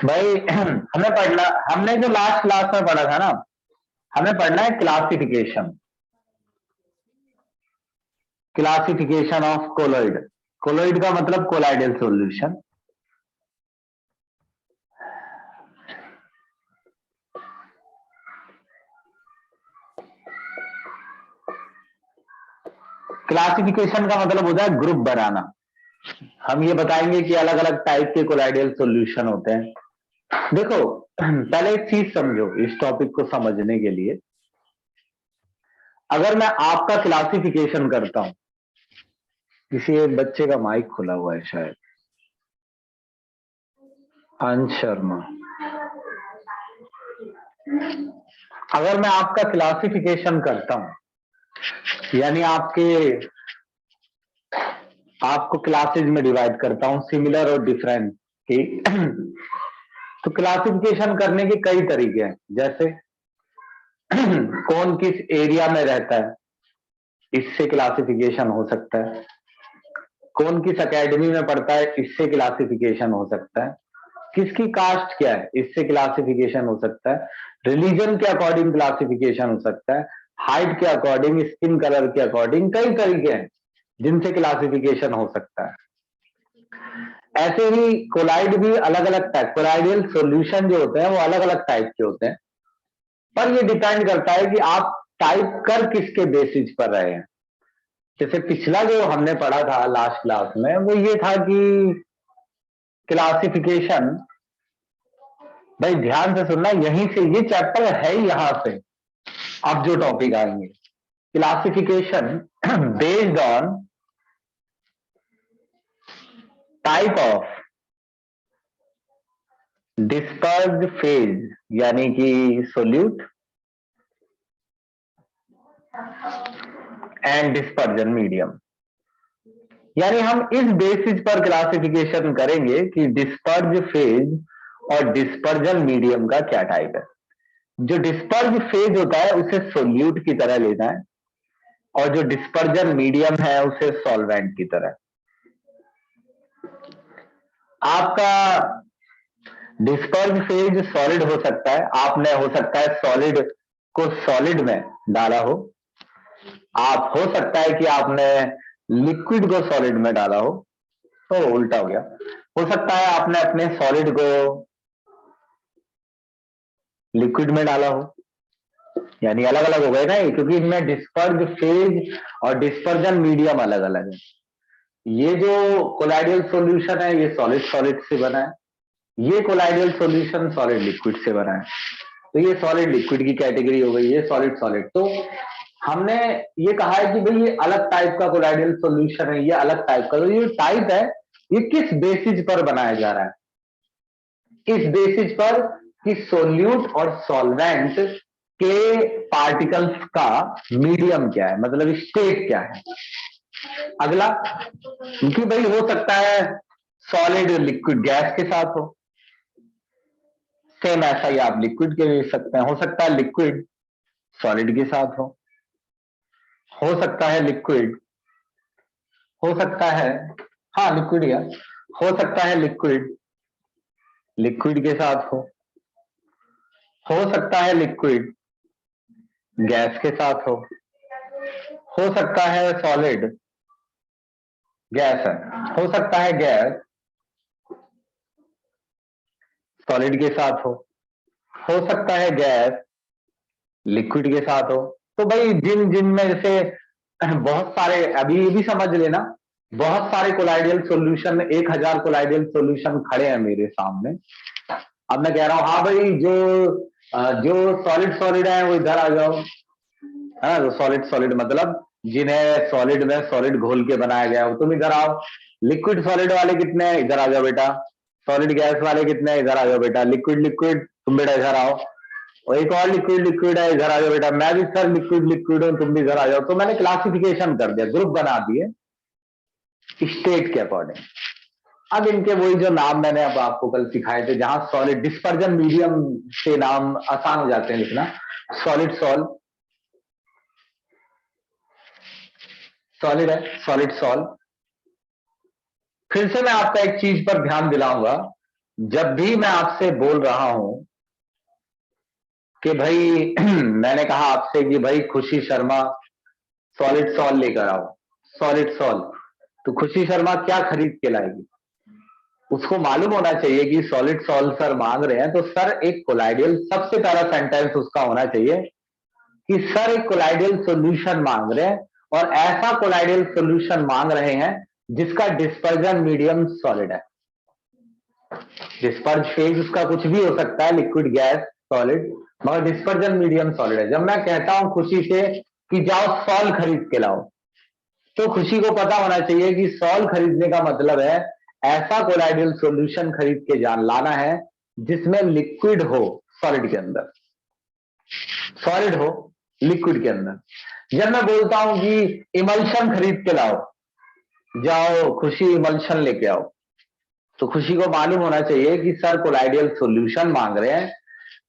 भाई हमने जो लास्ट क्लास में पढ़ा था ना, हमें पढ़ना है classification. Classification of colloid. Colloid का मतलब कोलाइडल सॉल्यूशन। क्लासिफिकेशन का मतलब होता है ग्रुप बनाना। हम ये बताएंगे कि अलग अलग टाइप के कोलाइडल सॉल्यूशन होते हैं। देखो, पहले एक चीज समझो इस टॉपिक को समझने के लिए। अगर मैं आपका क्लासिफिकेशन करता हूं, किसी एक बच्चे का माइक खुला हुआ है शायद, अंश शर्मा। अगर मैं आपका क्लासिफिकेशन करता हूं, यानी आपको क्लासेज में डिवाइड करता हूं, सिमिलर और डिफरेंट की। तो क्लासिफिकेशन करने के कई तरीके हैं। जैसे कौन किस एरिया में रहता है, इससे क्लासिफिकेशन हो सकता है। कौन किस एकेडमी में पढ़ता है, इससे क्लासिफिकेशन हो सकता है। किसकी कास्ट क्या है, इससे क्लासिफिकेशन हो सकता है। रिलीजन के अकॉर्डिंग क्लासिफिकेशन हो सकता है। हाइट के अकॉर्डिंग, स्किन कलर के अकॉर्डिंग, कई तरीके हैं जिनसे क्लासिफिकेशन हो सकता है। ऐसे ही कोलाइड भी अलग अलग टाइप, कोलाइडल सॉल्यूशन जो होते हैं वो अलग अलग टाइप के होते हैं। पर ये डिपेंड करता है कि आप टाइप कर किसके बेसिस पर रहे हैं। जैसे पिछला जो हमने पढ़ा था लास्ट क्लास में, वो ये था कि क्लासिफिकेशन, भाई ध्यान से सुनना, यहीं से ये चैप्टर है ही यहां से। अब जो टॉपिक आएंगे, classification based on type of dispersed phase, यानी कि सोल्यूट, एंड डिस्पर्जन मीडियम। यानी हम इस बेसिस पर क्लासिफिकेशन करेंगे कि डिस्पर्ज फेज और डिस्पर्जन मीडियम का क्या टाइप है। जो डिस्पर्ज फेज होता है उसे सोल्यूट की तरह लेना है, और जो डिस्पर्जन मीडियम है उसे सॉल्वेंट की तरह। आपका डिस्पर्ज फेज सॉलिड हो सकता है, आपने हो सकता है सॉलिड को सॉलिड में डाला हो। आप हो सकता है कि आपने लिक्विड को सॉलिड में डाला हो, तो उल्टा हो गया। हो सकता है आपने अपने सॉलिड को लिक्विड में डाला हो, यानी अलग अलग हो गए ना ये, क्योंकि इनमें डिस्पर्ज फेज और डिस्पर्जन मीडियम अलग अलग है। ये जो कोलाइडल सॉल्यूशन है ये सॉलिड सॉलिड से बना है, ये कोलाइडल सॉल्यूशन सॉलिड लिक्विड से बना है। तो ये सॉलिड लिक्विड की कैटेगरी हो गई, ये सॉलिड सॉलिड। तो हमने ये कहा है कि भाई ये अलग टाइप का कोलाइडल सॉल्यूशन है, ये अलग टाइप का। तो ये टाइप है, ये किस बेसिस पर बनाया जा रहा है। इस बेसिस पर कि सोल्यूट और सॉल्वेंट के पार्टिकल्स का मीडियम क्या है, मतलब स्टेट क्या है। अगला, क्योंकि भाई हो सकता है सॉलिड लिक्विड गैस के साथ हो, सेम ऐसा ही आप लिक्विड के ले सकते हैं। हो सकता है लिक्विड सॉलिड के साथ हो सकता है लिक्विड, हो सकता है, हाँ लिक्विड या, हो सकता है लिक्विड लिक्विड के साथ हो सकता है लिक्विड गैस के साथ हो सकता है सॉलिड, गैस है, हो सकता है गैस सॉलिड के साथ हो सकता है गैस लिक्विड के साथ हो। तो भाई जिन जिन में जैसे बहुत सारे, अभी ये भी समझ लेना, बहुत सारे कोलाइडल सॉल्यूशन, 1000 कोलाइडल सॉल्यूशन खड़े हैं मेरे सामने। अब मैं कह रहा हूं हाँ भाई, जो सॉलिड सॉलिड है वो इधर आ जाओ, है ना। जो सॉलिड सॉलिड मतलब जिन्हें सॉलिड में सॉलिड घोल के बनाया गया हो, तुम इधर आओ। लिक्विड सॉलिड वाले कितने हैं, इधर आ जाओ बेटा। सॉलिड गैस वाले कितने हैं, इधर आ जाओ बेटा। लिक्विड लिक्विड, तुम बेटा इधर आओ। और एक और लिक्विड लिक्विड है, इधर आ जाओ बेटा। मैं भी सर लिक्विड लिक्विड हूं, तुम भी इधर आ जाओ। तो मैंने क्लासिफिकेशन कर दिया, ग्रुप बना दिए स्टेट के अकॉर्डिंग। अब इनके वही जो नाम मैंने अब आपको कल सिखाए थे, जहां सॉलिड डिस्पर्जन मीडियम से नाम आसान हो जाते हैं लिखना। सॉलिड सॉल, सॉलिड है, सॉलिड सॉल। फिर से मैं आपका एक चीज पर ध्यान दिलाऊंगा जब भी मैं आपसे बोल रहा हूं कि भाई मैंने कहा आपसे कि भाई खुशी शर्मा सॉलिड सॉल लेकर आओ, सॉलिड सॉल, तो खुशी शर्मा क्या खरीद के लाएगी? उसको मालूम होना चाहिए कि सॉलिड सॉल सर मांग रहे हैं, तो सर एक कोलाइडियल, सबसे पहला सेंटेंस उसका होना चाहिए कि सर एक कोलाइडियल सॉल्यूशन मांग रहे हैं, और ऐसा कोलाइडियल सॉल्यूशन मांग रहे हैं जिसका डिस्पर्जन मीडियम सॉलिड है। डिस्पर्ज फेज उसका कुछ भी हो सकता है, लिक्विड, गैस, सॉलिड, मगर डिस्पर्जन मीडियम सॉलिड है। जब मैं कहता हूं खुशी से कि जाओ सॉल खरीद के लाओ, तो खुशी को पता होना चाहिए कि सॉल खरीदने का मतलब है ऐसा कोलाइडियल सॉल्यूशन खरीद के जान लाना है जिसमें लिक्विड हो सॉलिड के अंदर, सॉलिड हो लिक्विड के अंदर। जब मैं बोलता हूं कि इमल्शन खरीद के लाओ, जाओ खुशी इमल्शन लेके आओ, तो खुशी को मालूम होना चाहिए कि सर कोलाइडियल सॉल्यूशन मांग रहे हैं,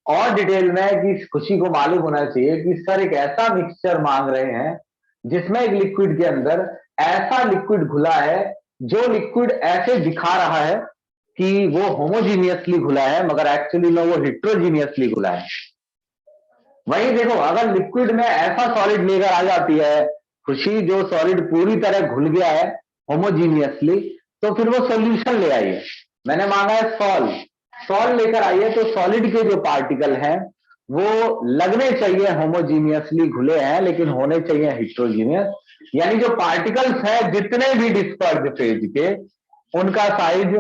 और डिटेल में कि खुशी को मालूम होना चाहिए कि सर एक ऐसा मिक्सचर मांग रहे हैं जिसमें एक लिक्विड के अंदर ऐसा लिक्विड घुला है, जो लिक्विड ऐसे दिखा रहा है कि वो होमोजीनियसली घुला है, मगर एक्चुअली में वो हिट्रोजीनियसली घुला है। वही देखो, अगर लिक्विड में ऐसा सॉलिड लेकर आ जाती है खुशी जो सॉलिड पूरी तरह घुल गया है होमोजीनियसली, तो फिर वो सॉल्यूशन ले आइए। मैंने मांगा है सॉल, सॉल लेकर आइए, तो सॉलिड के जो पार्टिकल हैं वो लगने चाहिए होमोजीनियसली घुले हैं, लेकिन होने चाहिए हिट्रोजीनियस। यानी जो पार्टिकल्स हैं जितने भी डिस्पर्ज फेज के, उनका साइज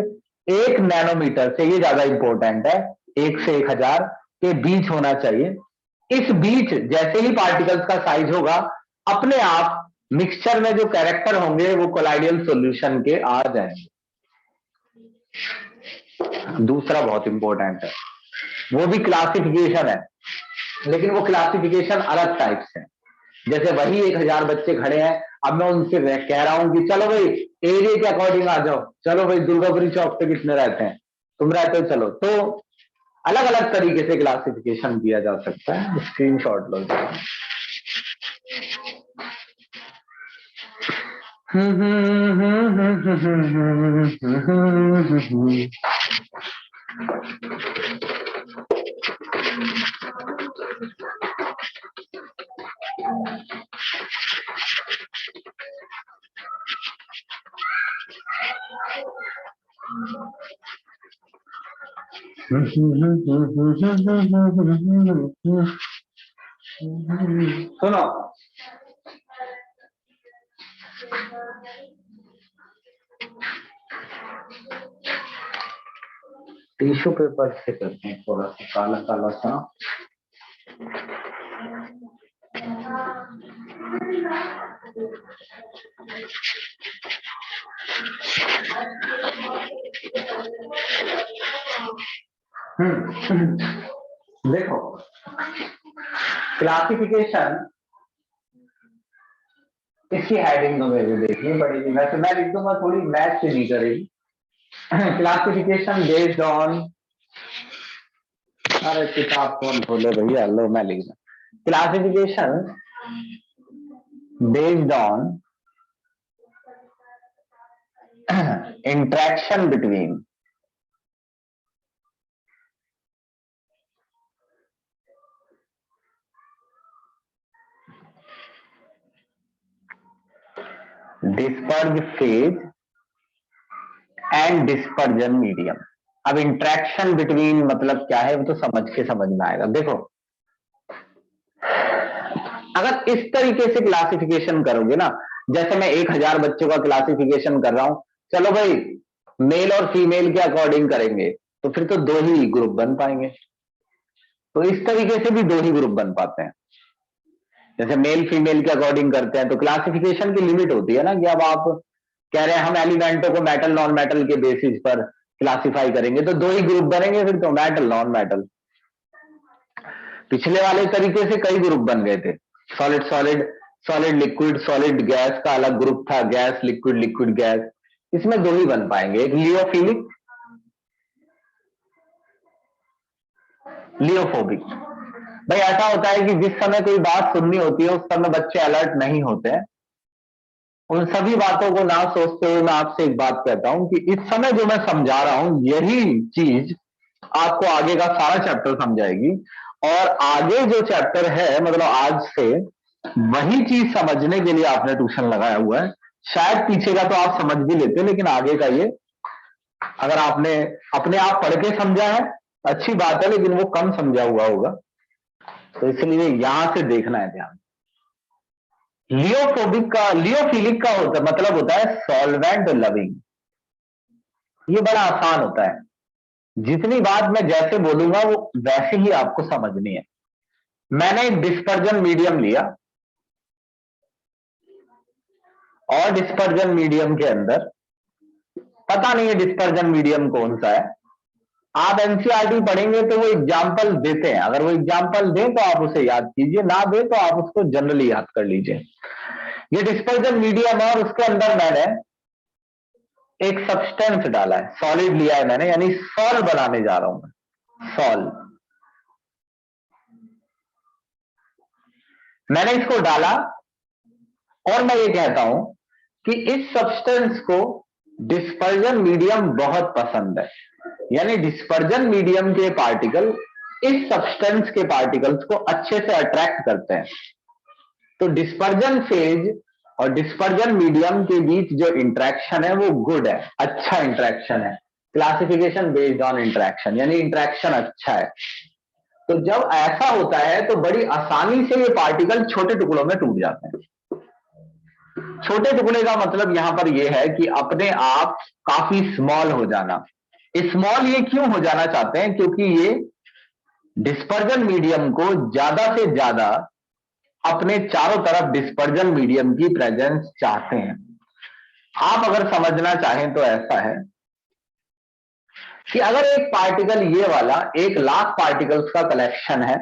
1 नैनोमीटर से, ये ज्यादा इंपॉर्टेंट है, 1 से 1000 के बीच होना चाहिए। इस बीच जैसे ही पार्टिकल्स का साइज होगा, अपने आप मिक्सचर में जो कैरेक्टर होंगे वो कोलाइडियल सॉल्यूशन के आ जाएंगे। दूसरा बहुत इंपॉर्टेंट है, वो भी क्लासिफिकेशन है, लेकिन वो क्लासिफिकेशन अलग टाइप से है। जैसे वही 1000 बच्चे खड़े हैं, अब मैं उनसे कह रहा हूं कि चलो भाई एरिया के अकॉर्डिंग आ जाओ, चलो भाई दुर्गापुरी चौक पे कितने रहते हैं, तुम रहते हो, चलो, तो अलग अलग तरीके से क्लासिफिकेशन किया जा सकता है। स्क्रीनशॉट लो। सुनो, टिश्यू पेपर से करते हैं, थोड़ा सा काला काला सा। देखो, क्लासिफिकेशन, इसकी हेडिंग तो मेरे देखनी पड़ेगी, वैसे मैं लिख दूंगा, थोड़ी मैच से नहीं करेगी। क्लासिफिकेशन बेस्ड ऑन, अरे किताब कौन खोले भैया, लो मैं लिख दूं। Classification based on interaction between disperse phase and dispersion medium. अब इंट्रैक्शन बिटवीन मतलब क्या है, वो तो समझ के समझ में आएगा। देखो, अगर इस तरीके से क्लासिफिकेशन करोगे ना, जैसे मैं 1000 बच्चों का क्लासिफिकेशन कर रहा हूं, चलो भाई मेल और फीमेल के अकॉर्डिंग करेंगे, तो फिर तो 2 ही ग्रुप बन पाएंगे। तो इस तरीके से भी 2 ही ग्रुप बन पाते हैं। जैसे मेल फीमेल के अकॉर्डिंग करते हैं, तो क्लासिफिकेशन की लिमिट होती है ना, कि अब आप कह रहे हैं हम एलिमेंटों को मेटल नॉन मेटल के बेसिस पर क्लासिफाई करेंगे, तो 2 ही ग्रुप बनेंगे फिर तो, मेटल नॉन मेटल। पिछले वाले तरीके से कई ग्रुप बन गए थे, solid solid, solid liquid, solid gas का अलग ग्रुप था, गैस लिक्विड, लिक्विड गैस। इसमें 2 ही बन पाएंगे, एक लियोफिलिक, लियोफोबिक। भाई ऐसा होता है कि जिस समय कोई बात सुननी होती है उस समय बच्चे अलर्ट नहीं होते हैं, उन सभी बातों को ना सोचते हुए मैं आपसे एक बात कहता हूं कि इस समय जो मैं समझा रहा हूं यही चीज आपको आगे का सारा चैप्टर समझाएगी। और आगे जो चैप्टर है मतलब आज से वही चीज समझने के लिए आपने ट्यूशन लगाया हुआ है। शायद पीछे का तो आप समझ भी लेते, लेकिन आगे का ये अगर आपने अपने आप पढ़ के समझा है अच्छी बात है, लेकिन वो कम समझा हुआ होगा, तो इसलिए यहां से देखना है ध्यान। लियोफिलिक का होता मतलब होता है सॉल्वेंट लविंग। ये बड़ा आसान होता है, जितनी बात मैं जैसे बोलूंगा वो वैसे ही आपको समझनी है। मैंने एक डिस्पर्जन मीडियम लिया और डिस्पर्जन मीडियम के अंदर पता नहीं है डिस्पर्जन मीडियम कौन सा है। आप एनसीईआरटी पढ़ेंगे तो वो एग्जाम्पल देते हैं, अगर वो एग्जाम्पल दें तो आप उसे याद कीजिए, ना दे तो आप उसको जनरली याद कर लीजिए। ये डिस्पर्जन मीडियम है और उसके अंदर मैंने एक सब्सटेंस डाला है, सॉलिड लिया है मैंने, यानी सॉल बनाने जा रहा हूं मैं। सॉल मैंने इसको डाला और मैं ये कहता हूं कि इस सब्सटेंस को डिस्पर्जन मीडियम बहुत पसंद है, यानी डिस्पर्जन मीडियम के पार्टिकल इस सब्सटेंस के पार्टिकल्स को अच्छे से अट्रैक्ट करते हैं। तो डिस्पर्जन फेज और डिस्पर्जन मीडियम के बीच जो इंटरेक्शन है वो गुड है, अच्छा इंटरेक्शन है। क्लासिफिकेशन बेस्ड ऑन इंटरेक्शन, यानी इंटरेक्शन अच्छा है। तो जब ऐसा होता है तो बड़ी आसानी से ये पार्टिकल छोटे टुकड़ों में टूट जाते हैं। छोटे टुकड़े का मतलब यहां पर यह है कि अपने आप काफी स्मॉल हो जाना। स्मॉल ये क्यों हो जाना चाहते हैं? क्योंकि ये डिस्पर्जन मीडियम को ज्यादा से ज्यादा अपने चारों तरफ डिस्पर्जन मीडियम की प्रेजेंस चाहते हैं। आप अगर समझना चाहें तो ऐसा है कि अगर एक पार्टिकल ये वाला 1,00,000 पार्टिकल्स का कलेक्शन है,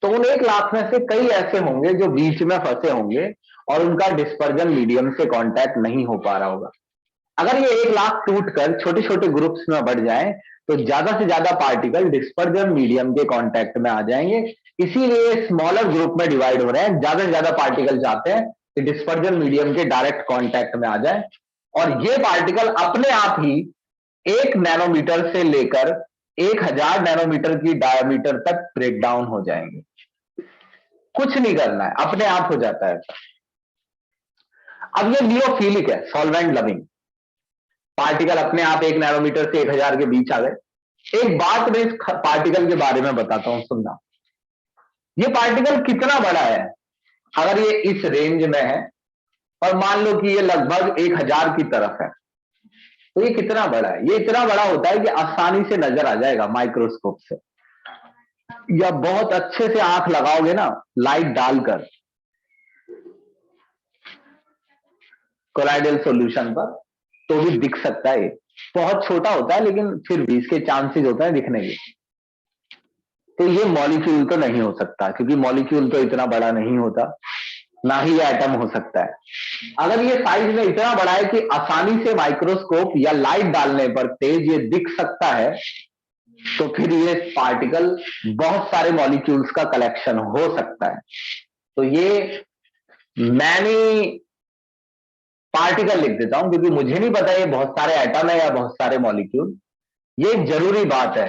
तो उन 1,00,000 में से कई ऐसे होंगे जो बीच में फंसे होंगे और उनका डिस्पर्जन मीडियम से कांटेक्ट नहीं हो पा रहा होगा। अगर ये 1,00,000 टूटकर छोटे छोटे ग्रुप्स में बढ़ जाएं तो ज्यादा से ज्यादा पार्टिकल डिस्पर्जन मीडियम के कांटेक्ट में आ जाएंगे। इसीलिए स्मॉलर ग्रुप में डिवाइड हो रहे हैं, ज्यादा से ज्यादा पार्टिकल चाहते हैं कि डिस्पर्जन मीडियम के डायरेक्ट कांटेक्ट में आ जाए। और ये पार्टिकल अपने आप ही 1 नैनोमीटर से लेकर 1,000 नैनोमीटर की डायमीटर तक ब्रेक डाउन हो जाएंगे। कुछ नहीं करना है, अपने आप हो जाता है। अब ये लियोफिलिक है, सॉल्वेंट लविंग। पार्टिकल अपने आप 1 नैनोमीटर से 1,000 के बीच आ गए। एक बात मैं इस पार्टिकल के बारे में बताता हूं, सुनना। ये पार्टिकल कितना बड़ा है? अगर ये इस रेंज में है और मान लो कि ये लगभग 1,000 की तरफ है, तो ये कितना बड़ा है? ये इतना बड़ा होता है कि आसानी से नजर आ जाएगा माइक्रोस्कोप से, या बहुत अच्छे से आंख लगाओगे ना लाइट डालकर कोलाइडल सॉल्यूशन पर, तो भी दिख सकता है। बहुत छोटा होता है लेकिन फिर भी इसके चांसेस होते हैं दिखने के। तो ये मॉलिक्यूल तो नहीं हो सकता, क्योंकि मॉलिक्यूल तो इतना बड़ा नहीं होता, ना ही ये एटम हो सकता है। अगर ये साइज में इतना बड़ा है कि आसानी से माइक्रोस्कोप या लाइट डालने पर तेज ये दिख सकता है, तो फिर ये पार्टिकल बहुत सारे मॉलिक्यूल्स का कलेक्शन हो सकता है। तो ये मैनी पार्टिकल लिख देता हूं, क्योंकि मुझे नहीं पता ये बहुत सारे एटम है या बहुत सारे मॉलिक्यूल। ये एक जरूरी बात है,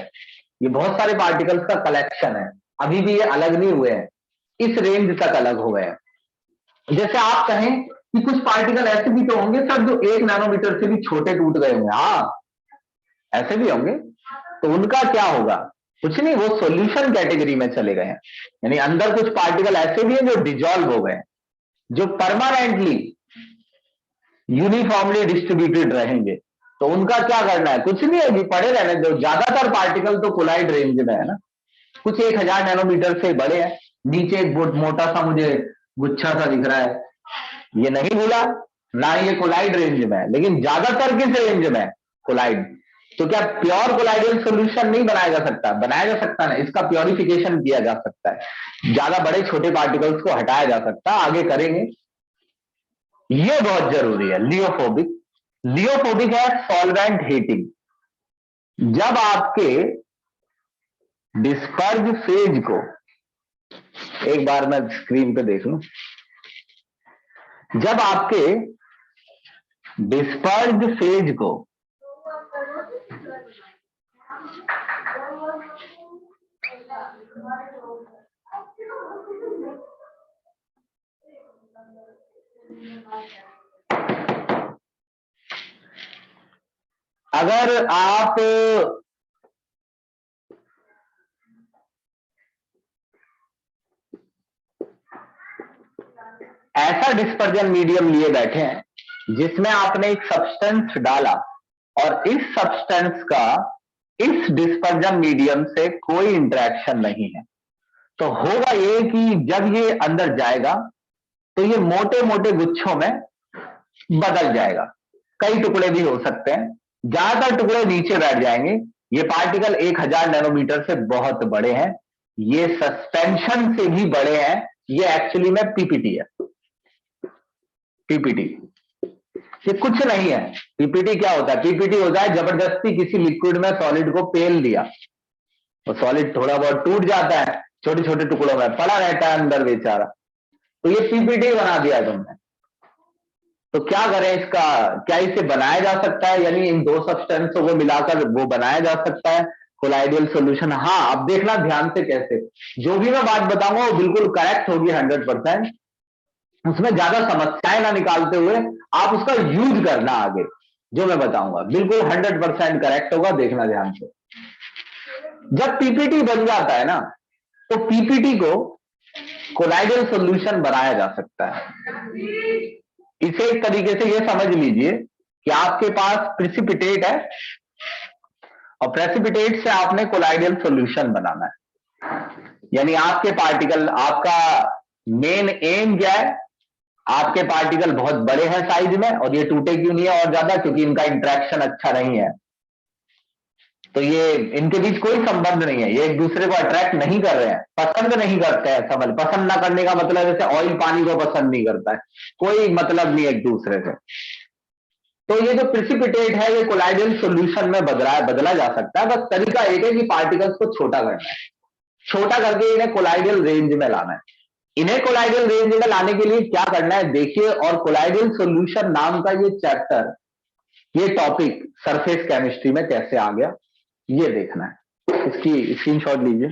ये बहुत सारे पार्टिकल्स का कलेक्शन है। अभी भी ये अलग नहीं हुए हैं, इस रेंज तक अलग हो गए हैं। जैसे आप कहें कि कुछ पार्टिकल ऐसे भी तो होंगे सर जो 1 नैनोमीटर से भी छोटे टूट गए होंगे। हाँ, ऐसे भी होंगे। तो उनका क्या होगा? कुछ नहीं, वो सॉल्यूशन कैटेगरी में चले गए हैं। यानी अंदर कुछ पार्टिकल ऐसे भी हैं जो डिजॉल्व हो गए, जो परमानेंटली यूनिफॉर्मली डिस्ट्रीब्यूटेड रहेंगे। तो उनका क्या करना है? कुछ नहीं है जी, पड़े रहने दो। ज्यादातर पार्टिकल तो कोलाइड रेंज में है ना, कुछ 1,000 नैनोमीटर से बड़े हैं। नीचे एक मोटा सा मुझे गुच्छा सा दिख रहा है, ये नहीं भूला ना, ये कोलाइड रेंज में है। लेकिन ज्यादातर किस रेंज में है? कोलाइड। तो क्या प्योर कोलाइडल सॉल्यूशन नहीं बनाया जा सकता? बनाया जा सकता है, इसका प्योरिफिकेशन किया जा सकता है, ज्यादा बड़े छोटे पार्टिकल्स को हटाया जा सकता है, आगे करेंगे। ये बहुत जरूरी है। लियोफोबिक, लियोफोबिक है सॉल्वेंट हीटिंग। जब आपके डिस्पर्ज फेज को, एक बार मैं स्क्रीन पे देख लूं, जब आपके डिस्पर्स्ड फेज को अगर आप ऐसा डिस्पर्जन मीडियम लिए बैठे हैं जिसमें आपने एक सब्सटेंस डाला और इस सब्सटेंस का इस डिस्पर्जन मीडियम से कोई इंटरेक्शन नहीं है, तो होगा ये कि जब ये अंदर जाएगा तो ये मोटे मोटे गुच्छों में बदल जाएगा। कई टुकड़े भी हो सकते हैं, ज्यादातर टुकड़े नीचे बैठ जाएंगे। ये पार्टिकल 1000 नैनोमीटर से बहुत बड़े हैं, ये सस्पेंशन से भी बड़े हैं। ये एक्चुअली में पीपीटी है। पीपीटी ये कुछ नहीं है। पीपीटी क्या होता है? पीपीटी होता है जबरदस्ती किसी लिक्विड में सॉलिड को पेल दिया, तो सॉलिड थोड़ा बहुत टूट जाता है, छोटे छोटे टुकड़ों में पड़ा रहता है अंदर बेचारा, तो ये पीपीटी बना दिया तुमने। तो क्या करें इसका? क्या इसे बनाया जा सकता है? यानी इन दो सब्सटेंसों को मिलाकर वो बनाया जा सकता है कोलाइडियल सॉल्यूशन? हाँ, अब देखना ध्यान से कैसे। जो भी मैं बात बताऊंगा वो बिल्कुल करेक्ट होगी 100%। उसमें ज्यादा समस्याएं ना निकालते हुए आप उसका यूज करना आगे, जो मैं बताऊंगा बिल्कुल 100% करेक्ट होगा। देखना ध्यान से। जब पीपीटी बन जाता है ना, तो पीपीटी को कोलाइडल सॉल्यूशन बनाया जा सकता है। इसे एक तरीके से ये समझ लीजिए कि आपके पास प्रेसिपिटेट है और प्रेसिपिटेट से आपने कोलाइडल सॉल्यूशन बनाना है। यानी आपके पार्टिकल, आपका मेन एम क्या है? आपके पार्टिकल बहुत बड़े हैं साइज में और ये टूटे क्यों नहीं है और ज्यादा? क्योंकि इनका इंटरेक्शन अच्छा नहीं है, तो ये इनके बीच कोई संबंध नहीं है, ये एक दूसरे को अट्रैक्ट नहीं कर रहे हैं, पसंद नहीं करते हैं। समझ, पसंद ना करने का मतलब जैसे ऑयल पानी को पसंद नहीं करता है, कोई मतलब नहीं एक दूसरे से। तो ये जो प्रेसिपिटेट है ये कोलाइडल सॉल्यूशन में बदला जा सकता है। बस तरीका एक है कि पार्टिकल्स को छोटा करना है, छोटा करके इन्हें कोलाइडल रेंज में लाना है। इन्हें कोलाइडल रेंज में लाने के लिए क्या करना है देखिए, और कोलाइडल सॉल्यूशन नाम का ये चैप्टर, ये टॉपिक सरफेस केमिस्ट्री में कैसे आ गया ये देखना है। इसकी स्क्रीनशॉट लीजिए।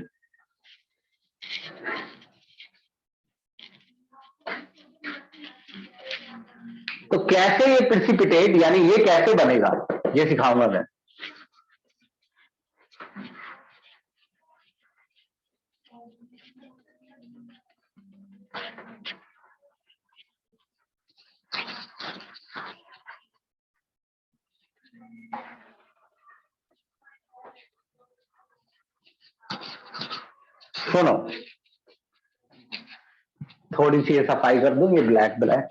तो कैसे ये प्रेसिपिटेट, यानी ये कैसे बनेगा, ये सिखाऊंगा मैं। सुनो, थोड़ी सी ये सफाई कर दूं, ये ब्लैक ब्लैक।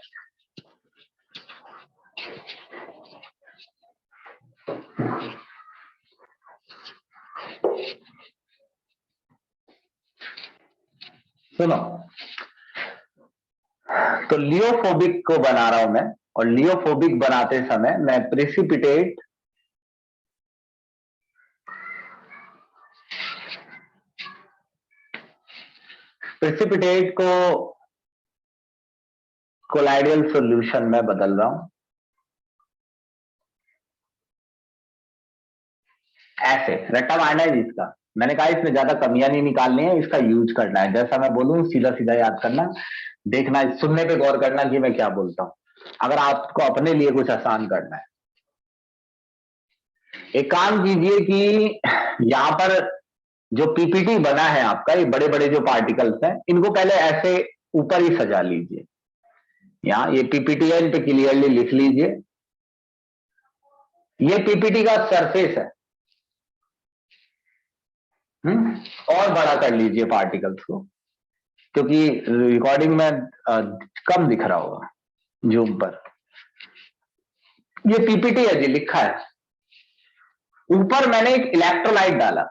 सुनो, तो लियोफोबिक को बना रहा हूं मैं, और लियोफोबिक बनाते समय मैं प्रेसिपिटेट को कोलाइडल सॉल्यूशन में बदल रहा हूं। ऐसे रट्टा मारना है जिसका, मैंने कहा इसमें ज्यादा कमियां नहीं निकालनी है, इसका यूज करना है। जैसा मैं बोलूं सीधा सीधा याद करना, देखना, सुनने पे गौर करना कि मैं क्या बोलता हूं, अगर आपको अपने लिए कुछ आसान करना है। एक काम कीजिए कि यहां पर जो पीपीटी बना है आपका, ये बड़े बड़े जो पार्टिकल्स हैं इनको पहले ऐसे ऊपर ही सजा लीजिए। यहाँ ये पीपीटी है, इन पे क्लियरली लिख लीजिए ये पीपीटी का सरफेस है। और बड़ा कर लीजिए पार्टिकल्स को, क्योंकि रिकॉर्डिंग में कम दिख रहा होगा जूम पर। ये पीपीटी है जी, लिखा है। ऊपर मैंने एक इलेक्ट्रोलाइट डाला।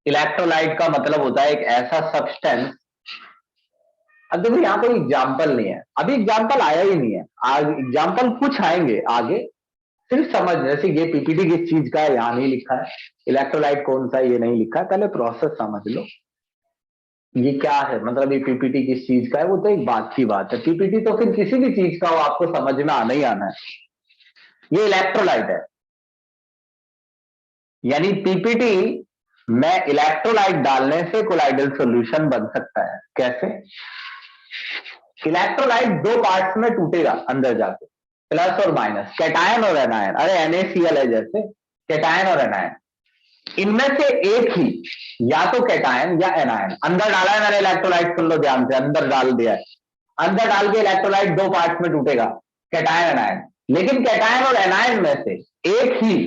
इलेक्ट्रोलाइट का मतलब होता है एक ऐसा सब्सटेंस। अब देखो यहाँ कोई एग्जाम्पल नहीं है, अभी एग्जाम्पल आया ही नहीं है, आज एग्जाम्पल कुछ आएंगे आगे। सिर्फ समझ, जैसे ये पीपीटी किस चीज का है यहाँ नहीं लिखा है, इलेक्ट्रोलाइट कौन सा है ये नहीं लिखा है, पहले प्रोसेस समझ लो। ये क्या है, मतलब ये पीपीटी किस चीज का है, वो तो एक बात की बात है। पीपीटी तो फिर किसी भी चीज का हो, आपको समझ में आना ही आना है। ये इलेक्ट्रोलाइट है, यानी पीपीटी में इलेक्ट्रोलाइट डालने से कोलाइडल सॉल्यूशन बन सकता है। कैसे? इलेक्ट्रोलाइट दो पार्ट्स में टूटेगा अंदर जाके, प्लस और माइनस, कैटायन और एनायन। अरे NaCl है जैसे, कैटायन और एनायन, इनमें से एक ही, या तो कैटायन या एनायन अंदर डाला है मैंने इलेक्ट्रोलाइट, सुन लो ध्यान से, अंदर डाल दिया है। अंदर डाल के इलेक्ट्रोलाइट दो पार्ट्स में टूटेगा, कैटायन एनायन। लेकिन कैटायन और एनायन में से एक ही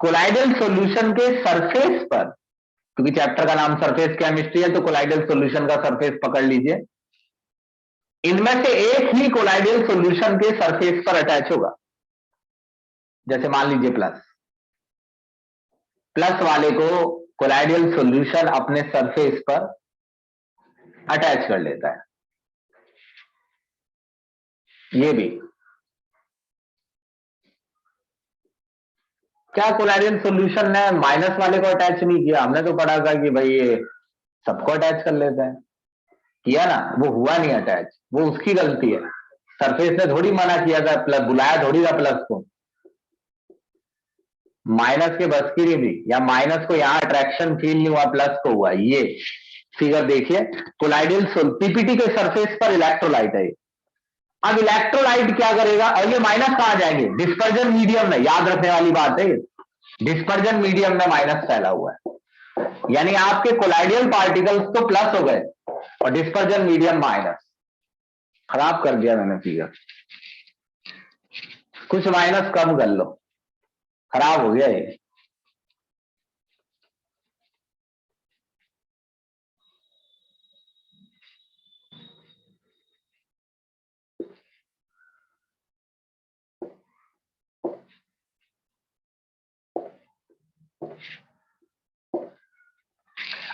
कोलाइडल सॉल्यूशन के सरफेस पर, क्योंकि चैप्टर का नाम सरफेस केमिस्ट्री है तो कोलाइडल सॉल्यूशन का सरफेस पकड़ लीजिए, इनमें से एक ही कोलाइडल सॉल्यूशन के सरफेस पर अटैच होगा। जैसे मान लीजिए प्लस, प्लस वाले को कोलाइडल सॉल्यूशन अपने सरफेस पर अटैच कर लेता है। ये भी क्या कोलाइडल सॉल्यूशन ने माइनस वाले को अटैच नहीं किया? हमने तो पढ़ा था कि भाई ये सबको अटैच कर लेते हैं, किया ना, वो हुआ नहीं अटैच, वो उसकी गलती है। सरफेस ने थोड़ी मना किया था, प्लस बुलाया थोड़ी था प्लस को, माइनस के बस की नहीं थी, या माइनस को यहाँ अट्रैक्शन फील नहीं हुआ, प्लस को हुआ। ये फिगर देखिए, कोलाइडल पीपीटी के सरफेस पर इलेक्ट्रोलाइट है। अब इलेक्ट्रोलाइट क्या करेगा, और ये माइनस कहां जाएंगे? डिस्पर्जन मीडियम में, याद रखने वाली बात है, डिस्पर्जन मीडियम में माइनस फैला हुआ है, यानी आपके कोलाइडियल पार्टिकल्स तो प्लस हो गए और डिस्पर्जन मीडियम माइनस। खराब कर दिया मैंने फिगर, कुछ माइनस कम कर लो, खराब हो गया ये।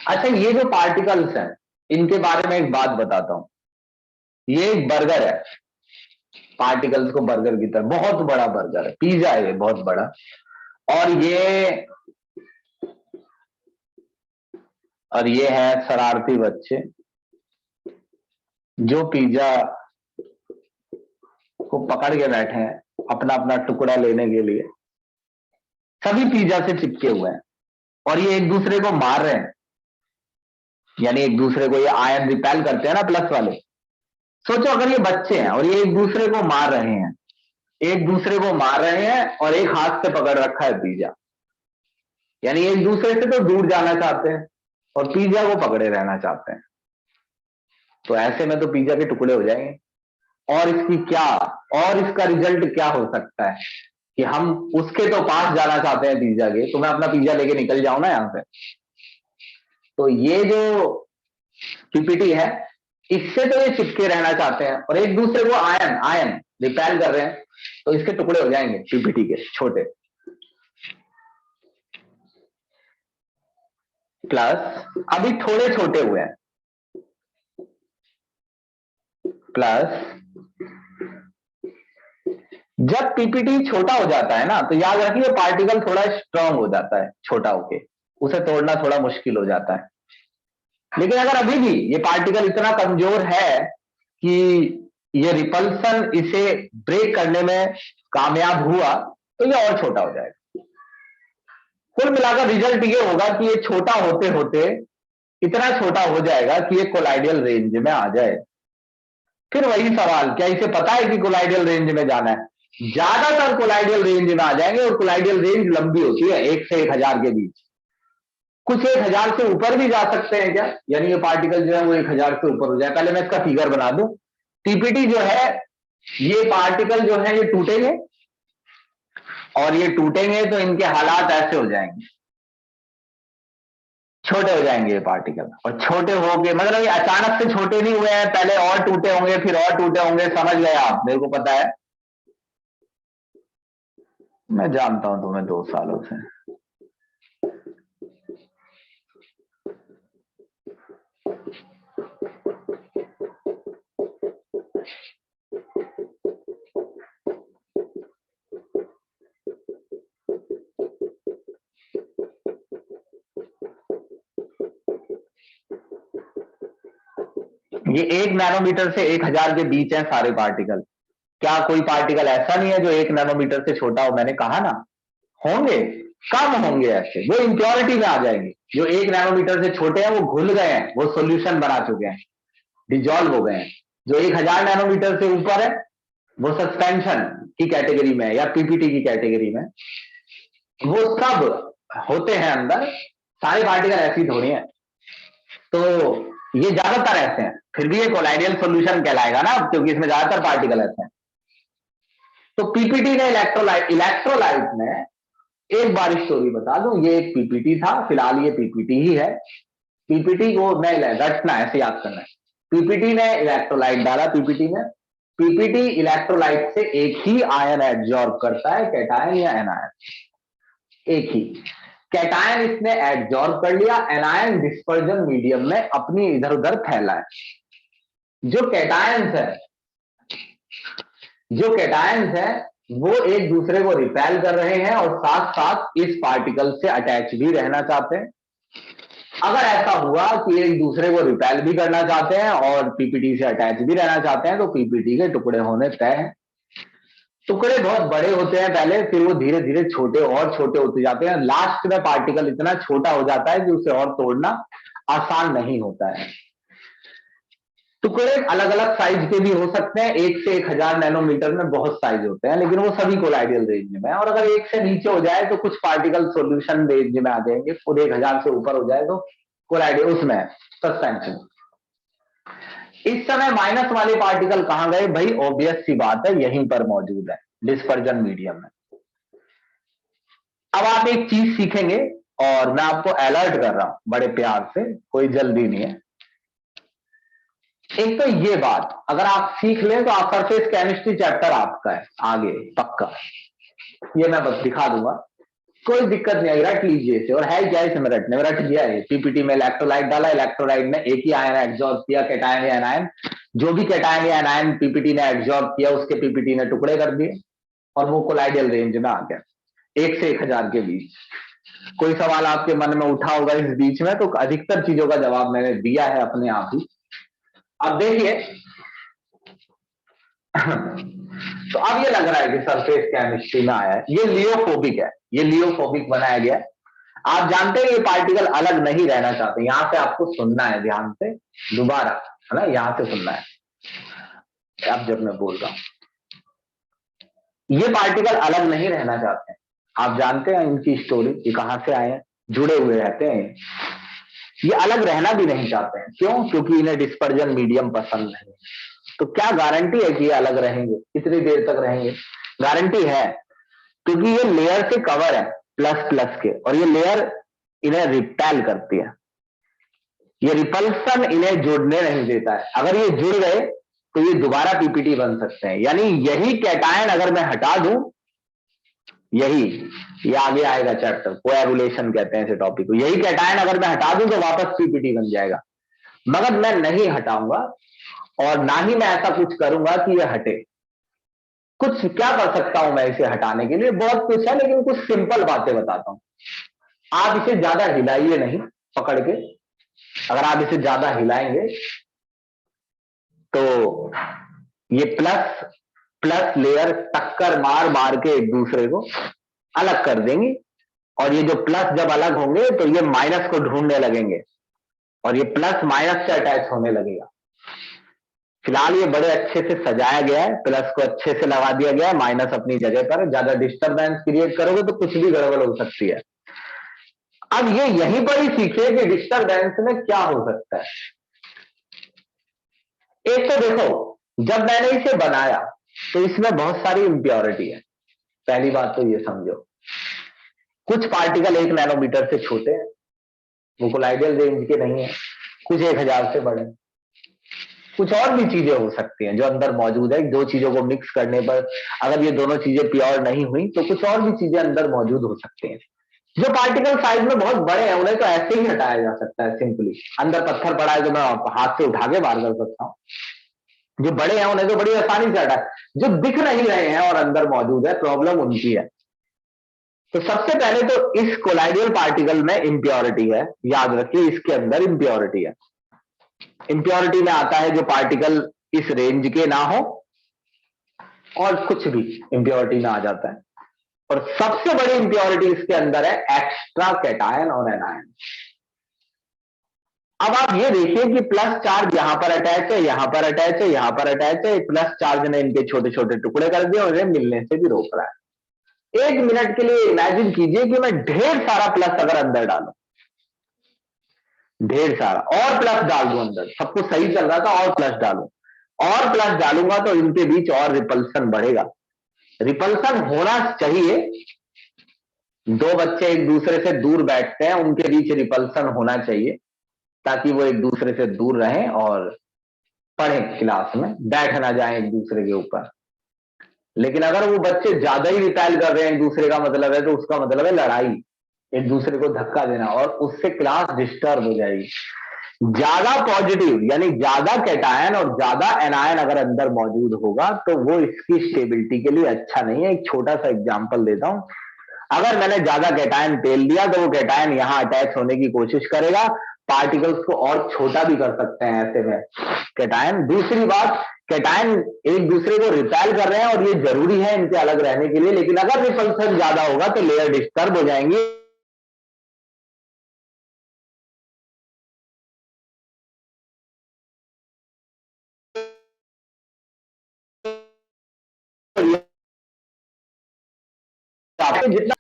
अच्छा, ये जो पार्टिकल्स हैं इनके बारे में एक बात बताता हूं। ये एक बर्गर है, पार्टिकल्स को बर्गर की तरह, बहुत बड़ा बर्गर है, पिज्जा है ये बहुत बड़ा। और ये है शरारती बच्चे जो पिज्जा को पकड़ के बैठे हैं अपना अपना टुकड़ा लेने के लिए। सभी पिज्जा से चिपके हुए हैं और ये एक दूसरे को मार रहे हैं, यानी एक दूसरे को ये आयन रिपेल करते हैं ना, प्लस वाले। सोचो अगर ये बच्चे हैं और ये एक दूसरे को मार रहे हैं, एक दूसरे को मार रहे हैं और एक हाथ से पकड़ रखा है पिज्जा, यानी एक दूसरे से तो दूर जाना चाहते हैं और पिज्जा को पकड़े रहना चाहते हैं। तो ऐसे में तो पिज्जा के टुकड़े हो जाएंगे। और इसकी क्या, और इसका रिजल्ट क्या हो सकता है कि हम उसके तो पास जाना चाहते हैं पिज्जा के, तो मैं अपना पिज्जा लेके निकल जाऊं ना यहां से। तो ये जो पीपीटी है, इससे तो ये चिपके रहना चाहते हैं और एक दूसरे को आयन आयन रिपेल कर रहे हैं, तो इसके टुकड़े हो जाएंगे पीपीटी के छोटे। प्लस अभी थोड़े छोटे हुए हैं, प्लस जब पीपीटी छोटा हो जाता है ना, तो याद रखिए पार्टिकल थोड़ा स्ट्रांग हो जाता है छोटा होके, उसे तोड़ना थोड़ा मुश्किल हो जाता है। लेकिन अगर अभी भी ये पार्टिकल इतना कमजोर है कि ये रिपल्सन इसे ब्रेक करने में कामयाब हुआ, तो ये और छोटा हो जाएगा। कुल मिलाकर रिजल्ट ये होगा कि ये छोटा होते होते इतना छोटा हो जाएगा कि ये कोलाइडियल रेंज में आ जाए। फिर वही सवाल, क्या इसे पता है कि कोलाइडियल रेंज में जाना है? ज्यादातर कोलाइडियल रेंज में आ जाएंगे, और कोलाइडियल रेंज लंबी होती है 1 से 1000 के बीच। कुछ 1000 से ऊपर भी जा सकते हैं क्या, यानी ये पार्टिकल जो है वो 1000 से ऊपर हो जाए। पहले मैं इसका फिगर बना दूं। टीपीटी जो है, ये पार्टिकल जो है ये टूटेंगे, और ये टूटेंगे तो इनके हालात ऐसे हो जाएंगे, छोटे हो जाएंगे ये पार्टिकल। और छोटे होके मतलब ये अचानक से छोटे नहीं हुए हैं, पहले और टूटे होंगे फिर और टूटे होंगे, समझ गए आप, मेरे को पता है, मैं जानता हूं तुम्हें 2 सालों से। ये 1 नैनोमीटर से 1000 के बीच है सारे पार्टिकल। क्या कोई पार्टिकल ऐसा नहीं है जो 1 नैनोमीटर से छोटा हो? मैंने कहा ना, होंगे, कम होंगे ऐसे, वो इंप्योरिटी में आ जाएंगे। जो 1 नैनोमीटर से छोटे हैं वो घुल गए हैं, वो सॉल्यूशन बना चुके हैं, डिजॉल्व हो गए हैं। जो 1000 नैनोमीटर से ऊपर है वो सस्पेंशन की कैटेगरी में है या पीपीटी की कैटेगरी में। वो सब होते हैं अंदर, सारे पार्टिकल ऐसे ही थोड़ी हैं। तो ये ज्यादातर ऐसे हैं, फिर भी ये कोलाइडियल सॉल्यूशन कहलाएगा ना, क्योंकि इसमें ज्यादातर पार्टिकल ऐसे हैं। तो पीपीटी का इलेक्ट्रोलाइट में एक बार स्टोरी बता दूं, ये एक पीपीटी था, फिलहाल ये पीपीटी ही है। पीपीटी को नहीं रटना, ऐसे याद करना है। पीपीटी ने इलेक्ट्रोलाइट डाला, पीपीटी इलेक्ट्रोलाइट से एक ही आयन एब्जॉर्ब करता है, कैटायन या एनायन, एक ही। कैटायन इसने एब्जॉर्ब कर लिया, एनायन डिस्पर्जन मीडियम में अपनी इधर उधर फैला है। जो कैटायंस है वो एक दूसरे को रिपेल कर रहे हैं और साथ साथ इस पार्टिकल से अटैच भी रहना चाहते हैं। अगर ऐसा हुआ कि एक दूसरे को रिपेल भी करना चाहते हैं और पीपीटी से अटैच भी रहना चाहते हैं, तो पीपीटी के टुकड़े होने तय हैं। टुकड़े बहुत बड़े होते हैं पहले, फिर वो धीरे धीरे छोटे और छोटे होते जाते हैं। लास्ट में पार्टिकल इतना छोटा हो जाता है कि उसे और तोड़ना आसान नहीं होता है। टुकड़े अलग अलग साइज के भी हो सकते हैं, 1 से 1000 नैनोमीटर में बहुत साइज होते हैं, लेकिन वो सभी कोलाइडियल रेंज में है। और अगर 1 से नीचे हो जाए तो कुछ पार्टिकल सॉल्यूशन रेंज में आ जाएंगे, खुद 1000 से ऊपर हो जाए तो कोलाइडियल उसमें सस्पेंशन। इस समय माइनस वाले पार्टिकल कहां गए भाई? ऑब्वियस सी बात है, यहीं पर मौजूद है, डिस्पर्जन मीडियम में। अब आप एक चीज सीखेंगे और मैं आपको अलर्ट कर रहा हूं बड़े प्यार से, कोई जल्दी नहीं है। एक तो ये बात अगर आप सीख लें तो आप सरफेस केमिस्ट्री चैप्टर आपका है आगे पक्का, ये मैं बस दिखा दूंगा, कोई दिक्कत नहीं है, रट लीजिए इसे। और है क्या इसमें रटने में? रट गया है। पीपीटी में इलेक्ट्रोलाइट डाला, इलेक्ट्रोलाइट ने एक ही आयन एब्जॉर्ब किया, कैटायन या एनायन। जो भी कैटायन या एनायन पीपीटी ने एब्जॉर्ब किया उसके पीपीटी ने टुकड़े कर दिए और वो कोलाइडियल रेंज में आ गया, 1 से 1000 के बीच। कोई सवाल आपके मन में उठा होगा इस बीच में? तो अधिकतर चीजों का जवाब मैंने दिया है अपने आप ही। अब देखिए तो अब ये लग रहा है कि सरफेस केमिस्ट्री में आया है। ये लियोफोबिक है, ये लियोफोबिक बनाया गया। आप जानते हैं ये पार्टिकल अलग नहीं रहना चाहते। यहां से आपको सुनना है ध्यान से, दोबारा, है ना, यहां से सुनना है अब जब मैं बोल रहा हूं। ये पार्टिकल अलग नहीं रहना चाहते हैं। आप जानते हैं इनकी स्टोरी, ये कहां से आए हैं, जुड़े हुए रहते हैं। ये अलग रहना भी नहीं चाहते हैं, क्यों? क्योंकि इन्हें डिस्पर्जन मीडियम पसंद नहीं। तो क्या गारंटी है कि ये अलग रहेंगे, कितनी देर तक रहेंगे? गारंटी है, क्योंकि ये लेयर से कवर है प्लस प्लस के, और ये लेयर इन्हें रिपेल करती है। ये रिपल्सन इन्हें जुड़ने नहीं देता है। अगर ये जुड़ गए तो ये दोबारा पीपीटी बन सकते हैं। यानी यही कैटायन अगर मैं हटा दूं, यही, ये आगे आएगा चैप्टर, कोएगुलेशन कहते हैं इसे टॉपिक को। यही कैटायन अगर मैं हटा दूं तो वापस पीपीटी बन जाएगा, मगर मैं नहीं हटाऊंगा और ना ही मैं ऐसा कुछ करूंगा कि ये हटे। कुछ क्या कर सकता हूं मैं इसे हटाने के लिए? बहुत कुछ है, लेकिन कुछ सिंपल बातें बताता हूं। आप इसे ज्यादा हिलाइए नहीं पकड़ के। अगर आप इसे ज्यादा हिलाएंगे तो ये प्लस प्लस लेयर टक्कर मार मार के एक दूसरे को अलग कर देंगी, और ये जो प्लस जब अलग होंगे तो ये माइनस को ढूंढने लगेंगे और ये प्लस माइनस से अटैच होने लगेगा। फिलहाल ये बड़े अच्छे से सजाया गया है, प्लस को अच्छे से लगा दिया गया है, माइनस अपनी जगह पर। ज्यादा डिस्टरबेंस क्रिएट करोगे तो कुछ भी गड़बड़ हो सकती है। अब ये यहीं पर ही सीखिए कि डिस्टरबेंस में क्या हो सकता है। एक तो देखो, जब मैंने इसे बनाया तो इसमें बहुत सारी इंप्योरिटी है। पहली बात तो ये समझो, कुछ पार्टिकल 1 नैनोमीटर से छोटे हैं, वो कोलाइडियल रेंज के नहीं है, कुछ 1000 से बड़े। कुछ और भी चीजें हो सकती हैं जो अंदर मौजूद है। दो चीजों को मिक्स करने पर अगर ये दोनों चीजें प्योर नहीं हुई तो कुछ और भी चीजें अंदर मौजूद हो सकती हैं। जो पार्टिकल साइज में बहुत बड़े हैं उन्हें तो ऐसे ही हटाया जा सकता है सिंपली। अंदर पत्थर पड़ा है तो मैं हाथ से उठा के बाहर कर सकता हूँ। जो बड़े हैं उन्हें तो बड़ी आसानी से हटा, जो दिख नहीं रहे हैं और अंदर मौजूद है, प्रॉब्लम उनकी है। तो सबसे पहले तो इस कोलाइडियल पार्टिकल में इंप्योरिटी है, याद रखिए इसके अंदर इंप्योरिटी है। इंप्योरिटी में आता है जो पार्टिकल इस रेंज के ना हो, और कुछ भी इंप्योरिटी में आ जाता है। और सबसे बड़ी इंप्योरिटी इसके अंदर है एक्स्ट्रा कैटायन और एनायन। अब आप ये देखिए कि प्लस चार्ज यहां पर अटैच है, यहां पर अटैच है, यहां पर अटैच है। प्लस चार्ज ने इनके छोटे छोटे टुकड़े कर दिए और इन्हें मिलने से भी रोक रहा है। एक मिनट के लिए इमेजिन कीजिए कि मैं ढेर सारा प्लस अगर अंदर डालूं, ढेर सारा, और प्लस डाल दूं अंदर, सब कुछ सही चल रहा था और प्लस डालूं, और प्लस डालूंगा तो इनके बीच और रिपल्सन बढ़ेगा। रिपल्सन होना चाहिए, दो बच्चे एक दूसरे से दूर बैठते हैं, उनके बीच रिपल्सन होना चाहिए ताकि वो एक दूसरे से दूर रहें और पढ़े, क्लास में बैठ ना जाए एक दूसरे के ऊपर। लेकिन अगर वो बच्चे ज्यादा ही रिपेल कर रहे हैं एक दूसरे का मतलब है, तो उसका मतलब है लड़ाई, एक दूसरे को धक्का देना, और उससे क्लास डिस्टर्ब हो जाएगी। ज्यादा पॉजिटिव यानी ज्यादा कैटायन और ज्यादा एनायन अगर अंदर मौजूद होगा तो वो इसकी स्टेबिलिटी के लिए अच्छा नहीं है। एक छोटा सा एग्जांपल देता हूं, अगर मैंने ज्यादा कैटायन तेल दिया तो वो कैटायन यहां अटैच होने की कोशिश करेगा, पार्टिकल्स को और छोटा भी कर सकते हैं ऐसे में कैटायन। दूसरी बात, कैटायन एक दूसरे को रिपेल कर रहे हैं और ये जरूरी है इनके अलग रहने के लिए, लेकिन अगर रिपल्सन ज्यादा होगा तो लेयर डिस्टर्ब हो जाएंगी। आपको जितना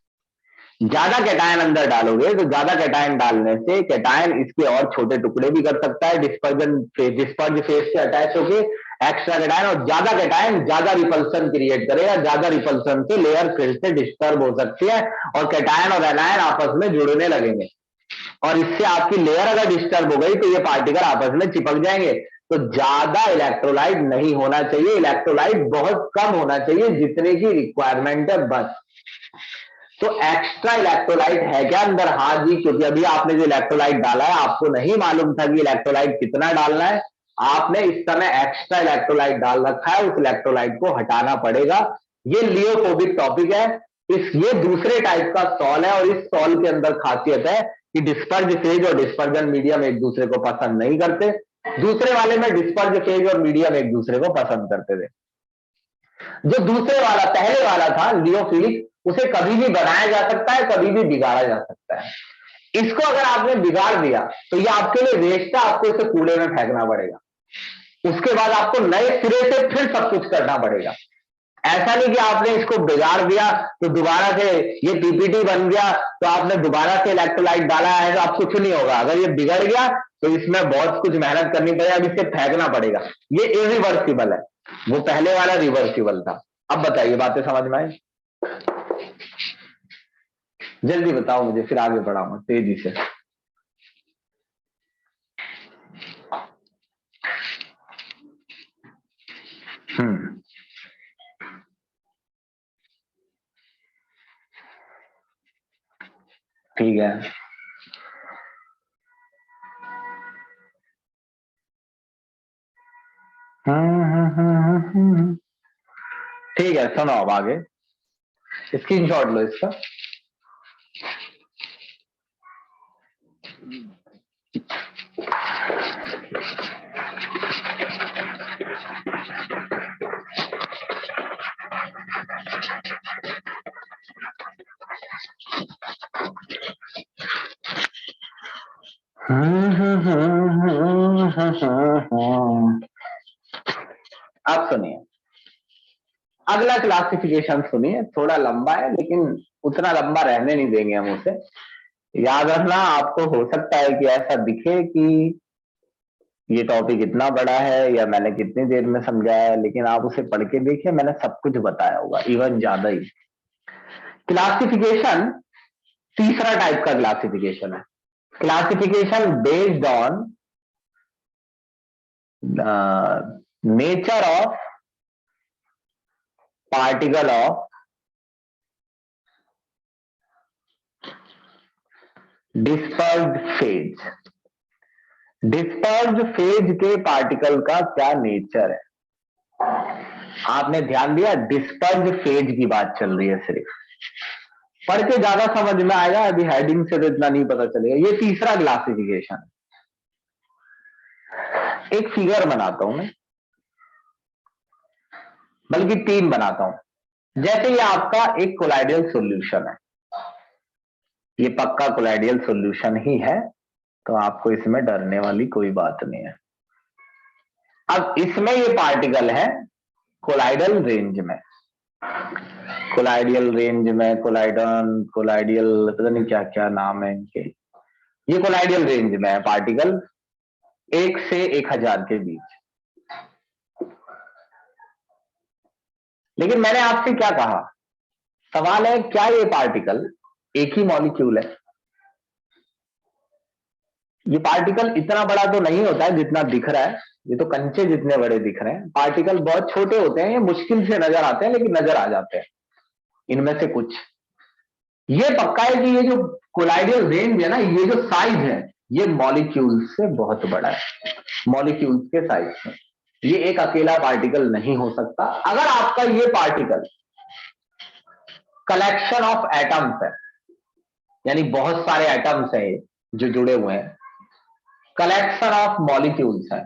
ज्यादा कैटायन अंदर डालोगे तो ज्यादा कैटायन डालने से कैटायन इसके और छोटे टुकड़े भी कर सकता है, डिस्पर्ज फेज से अटैच होके एक्स्ट्रा कैटायन, और ज्यादा कैटायन ज्यादा रिपल्सन क्रिएट करेगा। ज्यादा रिपल्सन से लेयर फिर से डिस्टर्ब हो सकती है और कैटायन और एनायन आपस में जुड़ने लगेंगे, और इससे आपकी लेयर अगर डिस्टर्ब हो गई तो ये पार्टिकल आपस में चिपक जाएंगे। तो ज्यादा इलेक्ट्रोलाइट नहीं होना चाहिए, इलेक्ट्रोलाइट बहुत कम होना चाहिए, जितने की रिक्वायरमेंट है बस। तो एक्स्ट्रा इलेक्ट्रोलाइट है क्या अंदर? हाँ जी, क्योंकि अभी आपने जो इलेक्ट्रोलाइट डाला है आपको नहीं मालूम था कि इलेक्ट्रोलाइट कितना डालना है, आपने इस समय एक्स्ट्रा इलेक्ट्रोलाइट डाल रखा है, उस इलेक्ट्रोलाइट को हटाना पड़ेगा। ये लियोफोबिक टॉपिक है। ये दूसरे टाइप का सॉल है, और इस सॉल के अंदर खासियत है कि डिस्पर्ज फेज और डिस्पर्जन मीडियम एक दूसरे को पसंद नहीं करते। दूसरे वाले में डिस्पर्ज फेज और मीडियम एक दूसरे को पसंद करते थे। जो दूसरे वाला पहले वाला था लियोफिलिक, उसे कभी भी बनाया जा सकता है, कभी भी बिगाड़ा जा सकता है। इसको अगर आपने बिगाड़ दिया तो ये आपके लिए वेस्ट है, आपको इसे कूड़े में फेंकना पड़ेगा। उसके बाद आपको नए सिरे से फिर सब कुछ करना पड़ेगा। ऐसा नहीं कि आपने इसको बिगाड़ दिया तो दोबारा से ये पीपीटी बन गया तो आपने दोबारा से इलेक्ट्रोलाइट डाला है तो आप कुछ नहीं होगा। अगर ये बिगड़ गया तो इसमें बहुत कुछ मेहनत करनी पड़ेगी, अब इसे फेंकना पड़ेगा। ये इरिवर्सिबल है, वो पहले वाला रिवर्सिबल था। अब बताइए, बातें समझ में आई? जल्दी बताओ मुझे, फिर आगे बढ़ाऊंगा तेजी से। हम्म, ठीक है। ठीक है, सुनो अब आगे, स्क्रीनशॉट लो इसका। आप सुनिए, अगला क्लासिफिकेशन सुनिए, थोड़ा लंबा है लेकिन उतना लंबा रहने नहीं देंगे हम उसे। याद रखना, आपको हो सकता है कि ऐसा दिखे कि ये टॉपिक इतना बड़ा है या मैंने कितनी देर में समझाया है, लेकिन आप उसे पढ़ के देखिए, मैंने सब कुछ बताया होगा, इवन ज्यादा ही। क्लासिफिकेशन तीसरा टाइप का क्लासिफिकेशन है, classification based on nature of particle of dispersed phase. Dispersed phase के पार्टिकल का क्या नेचर है? आपने ध्यान दिया, डिस्पर्स्ड फेज की बात चल रही है सिर्फ। पढ़ के ज्यादा समझ में आएगा, अभी हेडिंग से तो इतना नहीं पता चलेगा। ये तीसरा क्लासिफिकेशन। एक फिगर बनाता हूं मैं, बल्कि 3 बनाता हूं। जैसे ये आपका एक कोलाइडियल सॉल्यूशन है, ये पक्का कोलाइडियल सॉल्यूशन ही है, तो आपको इसमें डरने वाली कोई बात नहीं है। अब इसमें ये पार्टिकल है कोलाइडल रेंज में, कोलाइडियल रेंज में, कोलाइडन, कोलाइडियल, पता नहीं क्या क्या नाम है इनके। ये कोलाइडियल रेंज में है पार्टिकल 1 से 1000 के बीच। लेकिन मैंने आपसे क्या कहा, सवाल है क्या ये पार्टिकल एक ही मॉलिक्यूल है? ये पार्टिकल इतना बड़ा तो नहीं होता है जितना दिख रहा है, ये तो कंचे जितने बड़े दिख रहे हैं। पार्टिकल बहुत छोटे होते हैं, ये मुश्किल से नजर आते हैं, लेकिन नजर आ जाते हैं इनमें से कुछ। ये पक्का है कि ये जो कोलाइडियल रेंज है ना, ये जो साइज है, ये मॉलिक्यूल से बहुत बड़ा है, मॉलिक्यूल्स के साइज में। ये एक अकेला पार्टिकल नहीं हो सकता। अगर आपका ये पार्टिकल कलेक्शन ऑफ एटम्स है, यानी बहुत सारे एटम्स हैं जो जुड़े हुए हैं, कलेक्शन ऑफ मॉलिक्यूल्स है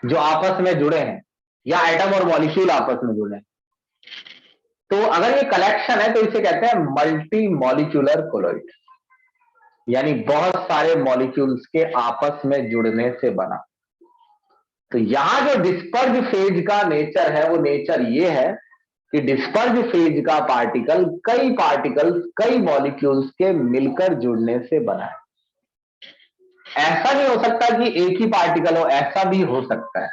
जो आपस में जुड़े हैं, या एटम और मॉलिक्यूल आपस में जुड़े हैं, तो अगर ये कलेक्शन है तो इसे कहते हैं मल्टी मॉलिक्यूलर कोलॉइड, यानी बहुत सारे मॉलिक्यूल्स के आपस में जुड़ने से बना। तो यहां जो डिस्पर्ज फेज का नेचर है, वो नेचर ये है कि डिस्पर्ज फेज का पार्टिकल कई मॉलिक्यूल्स के मिलकर जुड़ने से बना है। ऐसा नहीं हो सकता कि एक ही पार्टिकल हो, ऐसा भी हो सकता है।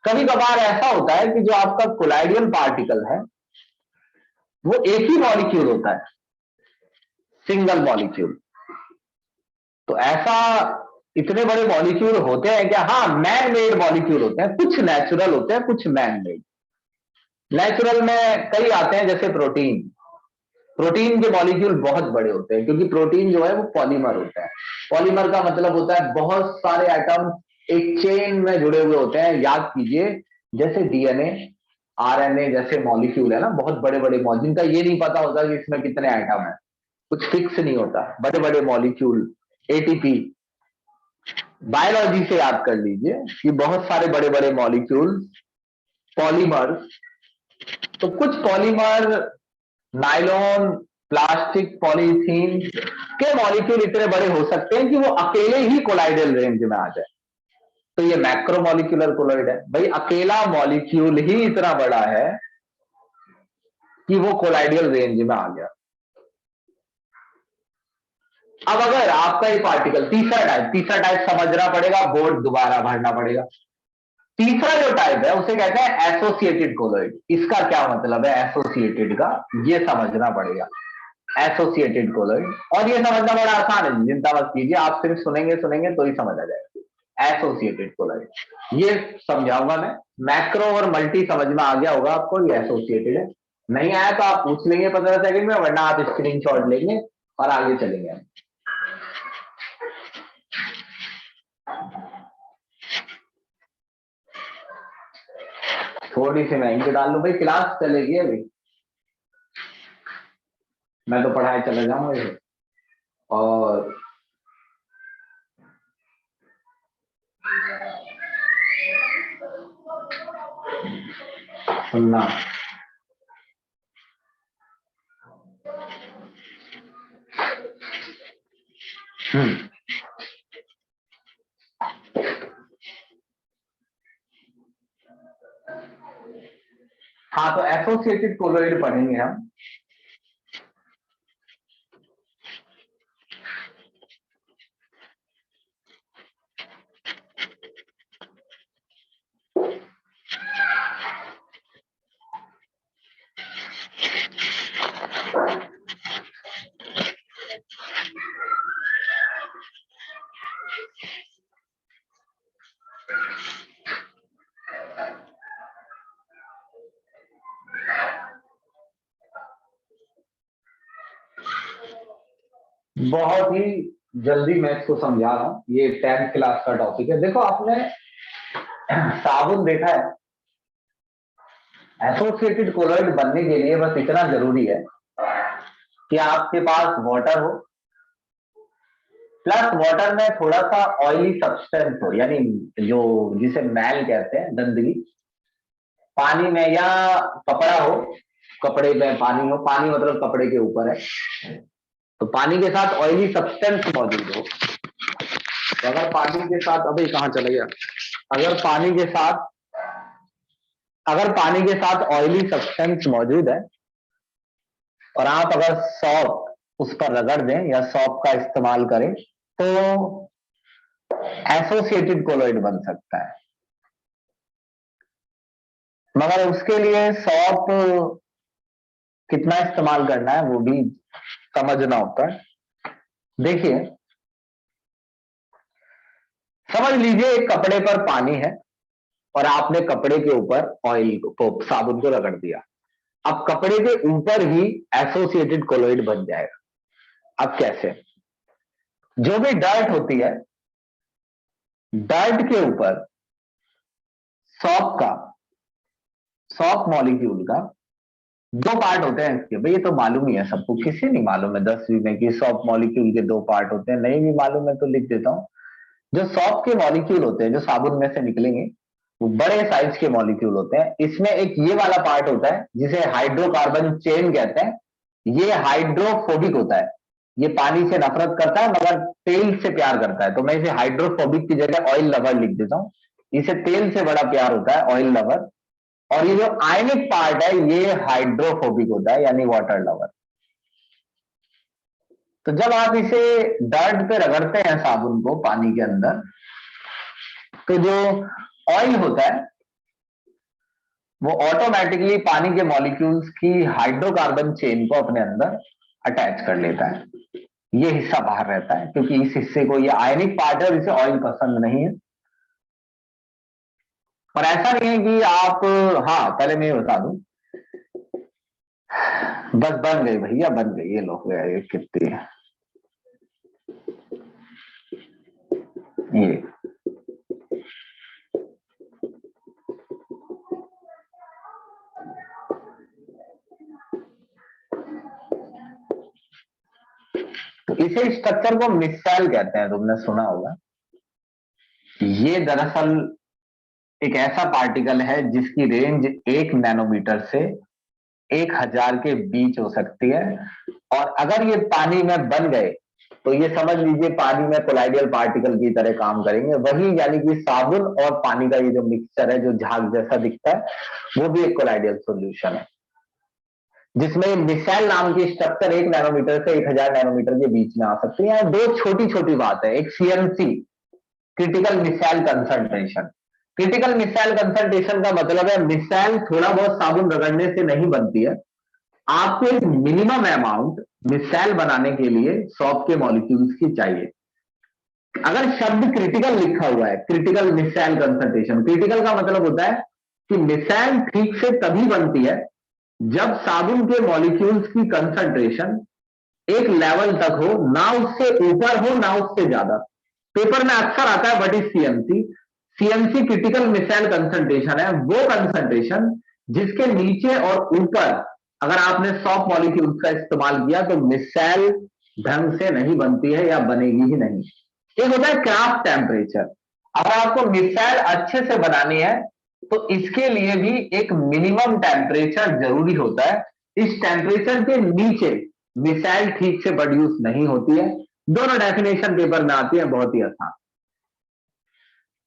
कभी कभार ऐसा होता है कि जो आपका कोलाइडियल पार्टिकल है वो एक ही मॉलिक्यूल होता है, सिंगल मॉलिक्यूल। तो ऐसा इतने बड़े मॉलिक्यूल होते हैं क्या? हाँ, मैन मेड मॉलिक्यूल होते हैं, कुछ नेचुरल होते हैं, कुछ मैन मेड। नेचुरल में कई आते हैं, जैसे प्रोटीन। प्रोटीन के मॉलिक्यूल बहुत बड़े होते हैं, क्योंकि प्रोटीन जो है वो पॉलीमर होता है। पॉलीमर का मतलब होता है बहुत सारे एटम एक चेन में जुड़े हुए होते हैं। याद कीजिए, जैसे डीएनए, आरएनए जैसे मॉलिक्यूल है ना, बहुत बड़े बड़े मॉलिक्यूल, जिनका ये नहीं पता होता कि इसमें कितने एटम है, कुछ फिक्स नहीं होता, बड़े बड़े मॉलिक्यूल। एटीपी, बायोलॉजी से याद कर लीजिए कि बहुत सारे बड़े बड़े मॉलिक्यूल, पॉलीमर। तो कुछ पॉलीमर, नायलॉन, प्लास्टिक, पॉलीथीन के मॉलिक्यूल इतने बड़े हो सकते हैं कि वो अकेले ही कोलाइडल रेंज में आ जाए। तो ये मैक्रो मॉलिक्यूलर कोलॉइड है भाई, अकेला मॉलिक्यूल ही इतना बड़ा है कि वो कोलाइडियल रेंज में आ गया। अब अगर आपका ये पार्टिकल, तीसरा टाइप समझना पड़ेगा, बोर्ड दोबारा भरना पड़ेगा। तीसरा जो टाइप है उसे कहते हैं एसोसिएटेड कोलॉइड। इसका क्या मतलब है एसोसिएटेड का, ये समझना पड़ेगा। एसोसिएटेड कोलॉइड, और ये समझना बड़ा आसान है, चिंता मत कीजिए, आप सिर्फ सुनेंगे सुनेंगे तो ही समझ आ जाएगा। एसोसिएटेड कोलॉइड ये समझाऊंगा मैं। मैक्रो और मल्टी समझ में आ गया होगा आपको, ये एसोसिएटेड है। नहीं आया तो आप पूछ लेंगे 15 सेकंड में, वरना आप स्क्रीनशॉट लेंगे और आगे चलेंगे। थोड़ी सी मैं इंक डाल लूं भाई, क्लास चलेगी अभी, मैं तो पढ़ाई चला जाऊंगा। और सुनना, हाँ, तो एसोसिएटेड कोलॉइड पढ़ेंगे हम। बहुत ही जल्दी मैं इसको समझा रहा हूं, ये 10th क्लास का टॉपिक है। देखो, आपने साबुन देखा है? एसोसिएटेड कोलॉइड बनने के लिए बस इतना जरूरी है कि आपके पास वाटर हो प्लस वाटर में थोड़ा सा ऑयली सब्सटेंस हो, यानी जो जिसे मैल कहते हैं, गंदगी पानी में, या कपड़ा हो, कपड़े में पानी हो, पानी मतलब कपड़े के ऊपर है, तो पानी के साथ ऑयली सब्सटेंस मौजूद हो। तो अगर पानी के साथ, अभी कहाँ चला गया, अगर पानी के साथ ऑयली सब्सटेंस मौजूद है और आप अगर सॉप उस पर रगड़ दें या सॉप का इस्तेमाल करें तो एसोसिएटेड कोलॉइड बन सकता है। मगर उसके लिए सॉप कितना इस्तेमाल करना है वो भी समझना होता है। देखिए, समझ लीजिए एक कपड़े पर पानी है और आपने कपड़े के ऊपर ऑयल को, साबुन को रगड़ दिया। अब कपड़े के ऊपर ही एसोसिएटेड कोलॉइड बन जाएगा। अब कैसे? जो भी डर्ट होती है, डर्ट के ऊपर सॉप मॉलिक्यूल का दो पार्ट होते हैं इसके। भाई ये तो मालूम ही है सबको, किसी नहीं मालूम है 10वीं में कि सॉप मॉलिक्यूल के दो पार्ट होते हैं? नहीं भी मालूम है तो लिख देता हूं। जो सॉप के मॉलिक्यूल होते हैं, जो साबुन में से निकलेंगे, वो बड़े साइज के मॉलिक्यूल होते हैं। इसमें एक ये वाला पार्ट होता है जिसे हाइड्रोकार्बन चेन कहते हैं। ये हाइड्रोफोबिक होता है, ये पानी से नफरत करता है मगर तेल से प्यार करता है। तो मैं इसे हाइड्रोफोबिक की जगह ऑयल लवर लिख देता हूं। इसे तेल से बड़ा प्यार होता है, ऑयल लवर। और ये जो आयनिक पार्ट है ये हाइड्रोफोबिक होता है, यानी वाटर लवर। तो जब आप इसे डर्ट पे रगड़ते हैं साबुन को पानी के अंदर, तो जो ऑयल होता है वो ऑटोमेटिकली पानी के मॉलिक्यूल्स की हाइड्रोकार्बन चेन को अपने अंदर अटैच कर लेता है। ये हिस्सा बाहर रहता है क्योंकि इस हिस्से को, ये आयनिक पार्ट है और इसे ऑयल पसंद नहीं है। और ऐसा नहीं है कि आप, हाँ पहले मैं ये बता दूं, बस बन गई भैया, बन गई, ये लो गया, ये कितनी है ये। तो इसे स्ट्रक्चर को मिसाइल कहते हैं, तुमने सुना होगा। ये दरअसल एक ऐसा पार्टिकल है जिसकी रेंज 1 नैनोमीटर से 1000 के बीच हो सकती है। और अगर ये पानी में बन गए तो ये समझ लीजिए पानी में कोलाइडियल पार्टिकल की तरह काम करेंगे। वही यानी कि साबुन और पानी का ये जो मिक्सचर है, जो झाग जैसा दिखता है, वो भी एक कोलाइडियल सॉल्यूशन है जिसमें मिसाइल नाम की स्ट्रक्चर 1 नैनोमीटर से 1000 नैनोमीटर के बीच में आ सकती है। दो छोटी छोटी बात है, एक CMC, critical missile concentration. Critical missile concentration का मतलब है मिसाइल थोड़ा बहुत साबुन रगड़ने से नहीं बनती है। आपको एक मिनिमम अमाउंट मिसाइल बनाने के लिए सॉप के मॉलिक्यूल्स की चाहिए। अगर शब्द क्रिटिकल लिखा हुआ है, क्रिटिकल मिसाइल कंसंट्रेशन, क्रिटिकल का मतलब होता है कि मिसाइल ठीक से तभी बनती है जब साबुन के मॉलिक्यूल्स की कंसंट्रेशन एक लेवल तक हो, ना उससे ऊपर हो ना उससे ज्यादा। पेपर में अक्सर आता है what is CMC. CMC critical missile concentration है, वो कंसंट्रेशन जिसके नीचे और ऊपर अगर आपने सॉफ्ट मॉलिक्यूल्स का इस्तेमाल किया तो मिसाइल ढंग से नहीं बनती है या बनेगी ही नहीं। एक होता है क्राफ्ट टेम्परेचर। अगर आपको मिसाइल अच्छे से बनानी है तो इसके लिए भी एक मिनिमम टेम्परेचर जरूरी होता है। इस टेम्परेचर के नीचे मिसाइल ठीक से प्रोड्यूस नहीं होती है। दोनों डेफिनेशन पेपर में आती है, बहुत ही आसान।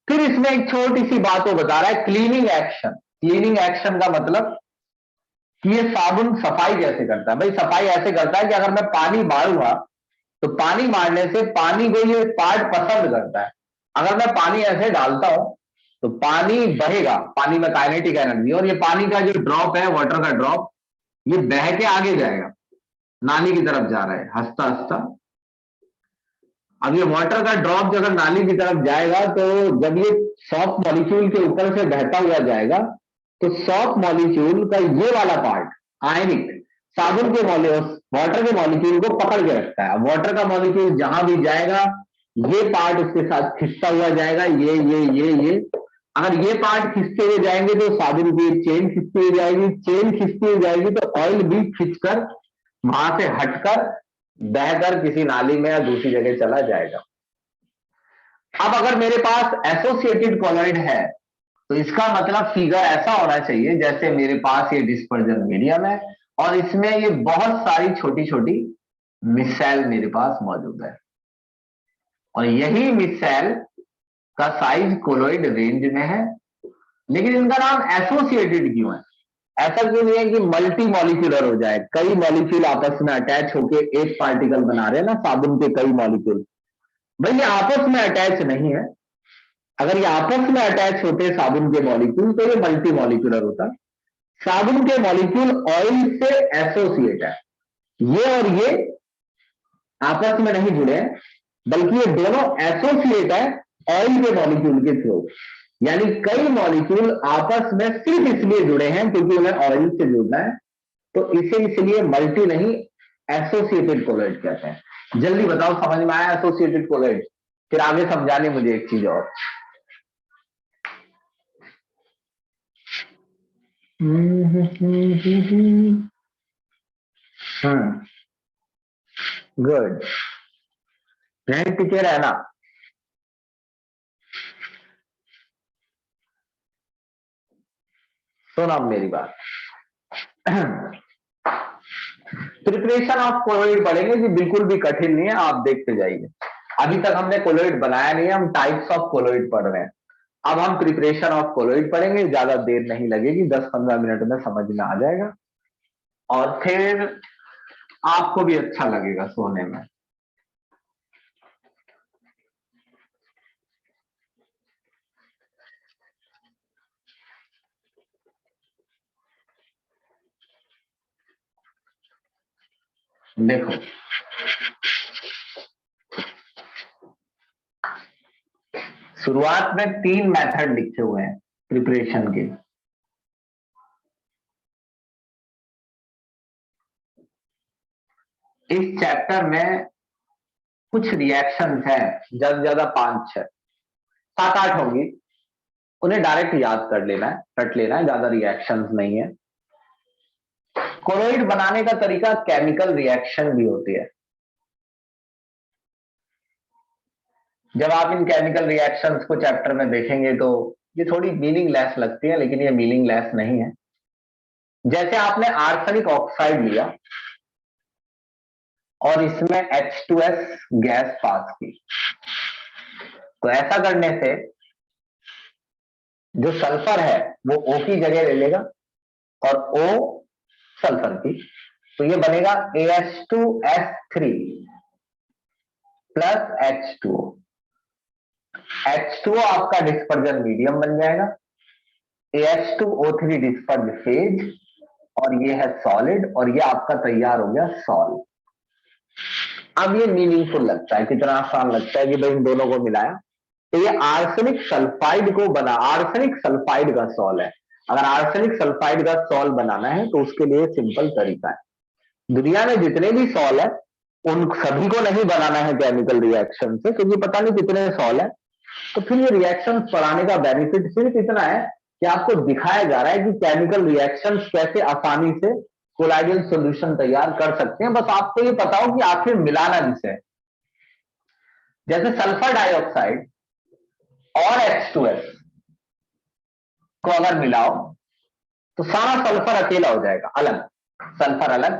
फिर इसमें एक छोटी सी बात वो बता रहा है, क्लीनिंग एक्शन। क्लीनिंग एक्शन का मतलब कि ये साबुन सफाई कैसे करता है। भाई सफाई ऐसे करता है कि अगर मैं पानी मारूंगा तो पानी मारने से पानी को ये पार्ट पसंद करता है। अगर मैं पानी ऐसे डालता हूं तो पानी बहेगा, पानी में काइनेटिक एनर्जी, और ये पानी का जो ड्रॉप है, वाटर का ड्रॉप, ये बह के आगे जाएगा, नाली की तरफ जा रहा है हंसता हंसता। अब ये वाटर का ड्रॉप अगर नाली की तरफ जाएगा तो जब ये सॉफ्ट मॉलिक्यूल के ऊपर से बहता हुआ जाएगा तो सॉफ्ट मॉलिक्यूल का ये वाला पार्ट आयनिक साबुन के वाटर के मॉलिक्यूल को पकड़ के रखता है। अब वाटर का मॉलिक्यूल जहां भी जाएगा ये पार्ट उसके साथ खिंचता हुआ जाएगा, ये अगर ये पार्ट खिंचते हुए जाएंगे तो साबुन की चेन खिंचती हुई जाएगी, चेन खिंचती हुई जाएगी तो ऑयल भी खिंचकर वहां से हटकर बहकर किसी नाली में या दूसरी जगह चला जाएगा। अब अगर मेरे पास एसोसिएटेड कोलॉइड है तो इसका मतलब फिगर ऐसा होना चाहिए जैसे मेरे पास ये डिस्पर्जन मीडियम है और इसमें ये बहुत सारी छोटी छोटी मिसाइल मेरे पास मौजूद है और यही मिसाइल का साइज कोलॉइड रेंज में है, लेकिन इनका नाम एसोसिएटेड क्यों है? ऐसा क्यों नहीं है कि मल्टी मॉलिक्यूलर हो जाए, कई मॉलिक्यूल आपस में अटैच होके एक पार्टिकल बना रहे हैं ना, साबुन के कई मॉलिक्यूल। भाई ये आपस में अटैच नहीं है। अगर ये आपस में अटैच होते साबुन के मॉलिक्यूल तो ये मल्टी मॉलिक्यूलर होता। साबुन के मॉलिक्यूल ऑयल से एसोसिएट है, ये और ये आपस में नहीं जुड़े हैं, बल्कि ये दोनों एसोसिएट है ऑयल के मॉलिक्यूल के थ्रू। यानी कई मॉलिक्यूल आपस में सिर्फ इसलिए जुड़े हैं क्योंकि उन्हें ऑयल से जुड़ना है, तो इसे इसलिए मल्टी नहीं एसोसिएटेड कोलॉइड कहते हैं। जल्दी बताओ समझ में आया एसोसिएटेड कोलॉइड? फिर आगे समझाने मुझे एक चीज और। गुड, नहीं टिके रहना। सुनो अब मेरी बात। प्रिपरेशन ऑफ कोलॉइड पढ़ेंगे जी, बिल्कुल भी कठिन नहीं है, आप देखते जाइए। अभी तक हमने कोलॉइड बनाया नहीं है, हम टाइप्स ऑफ कोलॉइड पढ़ रहे हैं। अब हम प्रिपरेशन ऑफ कोलॉइड पढ़ेंगे, ज्यादा देर नहीं लगेगी, 10-15 मिनट में समझ में आ जाएगा और फिर आपको भी अच्छा लगेगा सोने में। देखो शुरुआत में 3 मेथड लिखे हुए हैं प्रिपरेशन के। इस चैप्टर में कुछ रिएक्शंस हैं, ज्यादा से ज्यादा 5-6 7-8 होंगी, उन्हें डायरेक्ट याद कर लेना है, रट लेना है, ज्यादा रिएक्शंस नहीं है। कोलॉइड बनाने का तरीका केमिकल रिएक्शन भी होती है। जब आप इन केमिकल रिएक्शंस को चैप्टर में देखेंगे तो ये थोड़ी मीनिंगलेस लगती है, लेकिन ये मीनिंगलेस नहीं है। जैसे आपने आर्सेनिक ऑक्साइड लिया और इसमें H2S गैस पास की, तो ऐसा करने से जो सल्फर है वो O की जगह ले लेगा और O सल्फर की, तो ये बनेगा AH2S3 प्लस H2O। H2O आपका डिस्पर्जन मीडियम बन जाएगा, AH2O3 डिस्पर्ज फेज, और ये है सॉलिड, और ये आपका तैयार हो गया सॉल्ट। अब ये मीनिंगफुल लगता है, कितना आसान लगता है कि भाई इन दोनों को मिलाया तो ये आर्सेनिक सल्फाइड को बना, आर्सेनिक सल्फाइड का सॉल है। अगर आर्सेनिक सल्फाइड का सॉल बनाना है तो उसके लिए सिंपल तरीका है। दुनिया में जितने भी सॉल है उन सभी को नहीं बनाना है केमिकल रिएक्शन से, क्योंकि पता नहीं कितने सॉल है। तो फिर ये रिएक्शन पढ़ाने का बेनिफिट सिर्फ इतना है कि आपको दिखाया जा रहा है कि केमिकल रिएक्शन कैसे आसानी से कोलाइडल सॉल्यूशन तैयार कर सकते हैं। बस आपको ये पता हो कि आखिर मिलाना किसे। जैसे सल्फर डाइऑक्साइड और H2S को अगर मिलाओ तो सारा सल्फर अकेला हो जाएगा, अलग सल्फर अलग,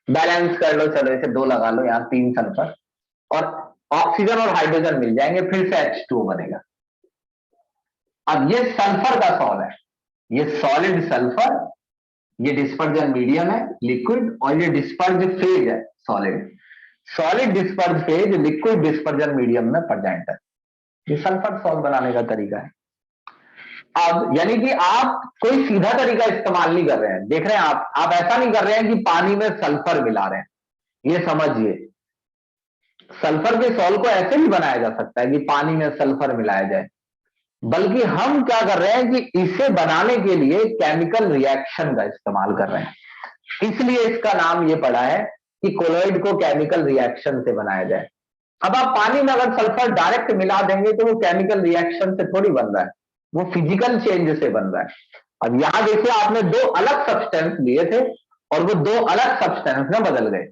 बैलेंस कर लो, चलो इसे 2 लगा लो, यहां 3 सल्फर, और ऑक्सीजन और हाइड्रोजन मिल जाएंगे, फिर से H2O बनेगा। अब ये सल्फर का सॉल है, ये सॉलिड सल्फर, ये डिस्पर्जन मीडियम है लिक्विड, और ये डिस्पर्ज फेज है solid. Solid disperse phase liquid dispersion medium में प्रेजेंट है। ये सल्फर सॉल्ट बनाने का तरीका है। अब यानी कि आप कोई सीधा तरीका इस्तेमाल नहीं कर रहे हैं, देख रहे हैं आप ऐसा नहीं कर रहे हैं कि पानी में सल्फर मिला रहे हैं। ये समझिए, सल्फर के सॉल्ट को ऐसे भी बनाया जा सकता है कि पानी में सल्फर मिलाया जाए, बल्कि हम क्या कर रहे हैं कि इसे बनाने के लिए केमिकल रिएक्शन का इस्तेमाल कर रहे हैं। इसलिए इसका नाम ये पड़ा है कि कोलॉइड को केमिकल रिएक्शन से बनाया जाए। अब आप पानी में अगर सल्फर डायरेक्ट मिला देंगे तो वो केमिकल रिएक्शन से थोड़ी बन रहा है, वो फिजिकल चेंज से बन रहा है। अब यहां देखिए, आपने 2 अलग सब्सटेंस लिए थे और वो 2 अलग सब्सटेंस में बदल गए,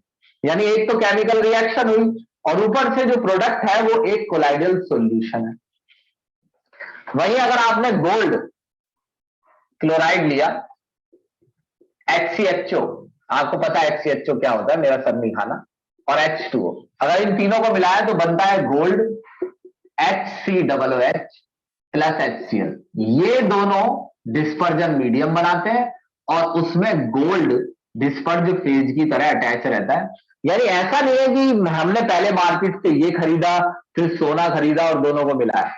यानी एक तो केमिकल रिएक्शन हुई और ऊपर से जो प्रोडक्ट है वो एक कोलाइडल सॉल्यूशन है। वहीं अगर आपने गोल्ड क्लोराइड लिया, HCHO, आपको पता है HCHO क्या होता है, मेरा सर नहीं खाना, और H2O, अगर इन तीनों को मिलाया तो बनता है गोल्ड HCOOH प्लस HCl। ये दोनों डिस्पर्जन मीडियम बनाते हैं और उसमें गोल्ड डिस्पर्ज फेज की तरह अटैच रहता है। यानी ऐसा नहीं है कि हमने पहले मार्केट से ये खरीदा फिर सोना खरीदा और दोनों को मिलाया,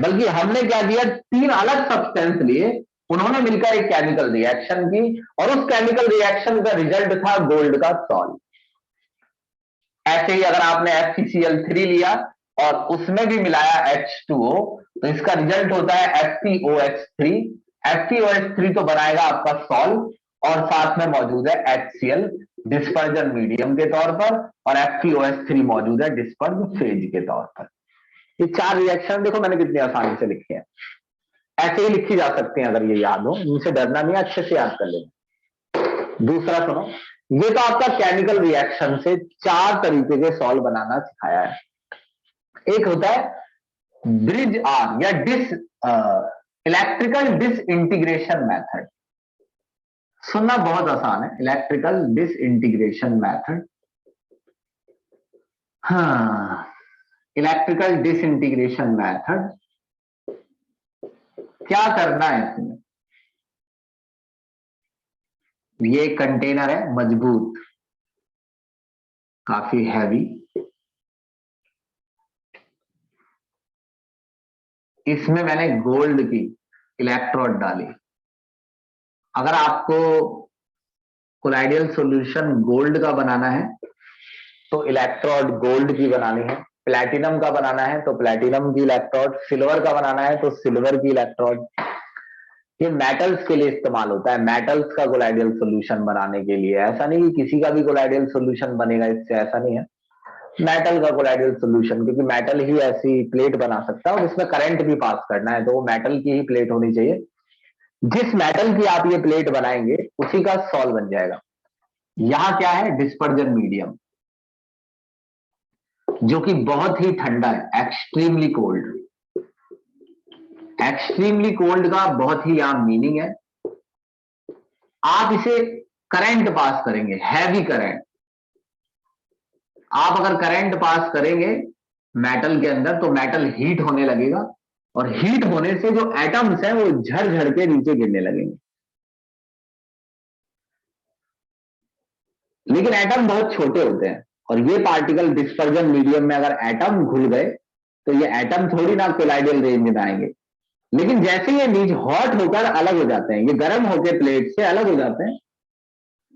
बल्कि हमने क्या किया, तीन अलग सब्सटेंस लिए, उन्होंने मिलकर एक केमिकल रिएक्शन की और उस केमिकल रिएक्शन का रिजल्ट था गोल्ड का सॉल्ट। ऐसे ही अगर आपने FeCl3 लिया और उसमें भी मिलाया H2O तो इसका रिजल्ट होता है FeOH3। FeOH3 तो बनाएगा आपका सॉल्ट और साथ में मौजूद है HCl डिस्पर्जन मीडियम के तौर पर, और FeOH3 मौजूद है डिस्पर्ज फेज के तौर पर। ये चार रिएक्शन देखो मैंने कितनी आसानी से लिखे हैं, ऐसे ही लिखी जा सकते हैं अगर ये याद हो, इनसे डरना नहीं, अच्छे से याद कर लेना। दूसरा सुनो, ये तो आपका केमिकल रिएक्शन से चार तरीके के सॉल्ट बनाना सिखाया है। एक होता है ब्रिज आर या इलेक्ट्रिकल डिसइंटीग्रेशन मेथड। सुनना बहुत आसान है, इलेक्ट्रिकल डिसइंटीग्रेशन मेथड। हाँ, इलेक्ट्रिकल डिसइंटीग्रेशन मेथड क्या करना है इसमें, ये कंटेनर है मजबूत, काफी हैवी, इसमें मैंने गोल्ड की इलेक्ट्रोड डाली। अगर आपको कोलाइडल सॉल्यूशन गोल्ड का बनाना है तो इलेक्ट्रोड गोल्ड की बनानी है, प्लैटिनम का बनाना है तो प्लैटिनम की इलेक्ट्रोड, सिल्वर का बनाना है तो सिल्वर की इलेक्ट्रोड। ये मेटल्स के लिए इस्तेमाल होता है, मेटल्स का कोलाइडल सॉल्यूशन बनाने के लिए। ऐसा नहीं कि किसी का भी कोलाइडल सॉल्यूशन बनेगा इससे, ऐसा नहीं है, मेटल का कोलाइडल सॉल्यूशन, क्योंकि मेटल ही ऐसी प्लेट बना सकता है और इसमें करंट भी पास करना है तो वो मेटल की ही प्लेट होनी चाहिए। जिस मेटल की आप ये प्लेट बनाएंगे उसी का सॉल्व बन जाएगा। यहां क्या है, डिस्पर्जन मीडियम, जो कि बहुत ही ठंडा है, एक्सट्रीमली कोल्ड। एक्सट्रीमली कोल्ड का बहुत ही आम मीनिंग है, आप इसे करंट पास करेंगे, हैवी करंट। आप अगर करंट पास करेंगे मेटल के अंदर तो मेटल हीट होने लगेगा और हीट होने से जो एटम्स हैं वो झड़ के नीचे गिरने लगेंगे। लेकिन एटम बहुत छोटे होते हैं और ये पार्टिकल डिस्पर्जन मीडियम में अगर एटम घुल गए तो ये एटम थोड़ी ना कोलाइडल रेंज में आएंगे। लेकिन जैसे ये नीचे हॉट होकर अलग हो जाते हैं, ये गर्म होकर प्लेट से अलग हो जाते हैं,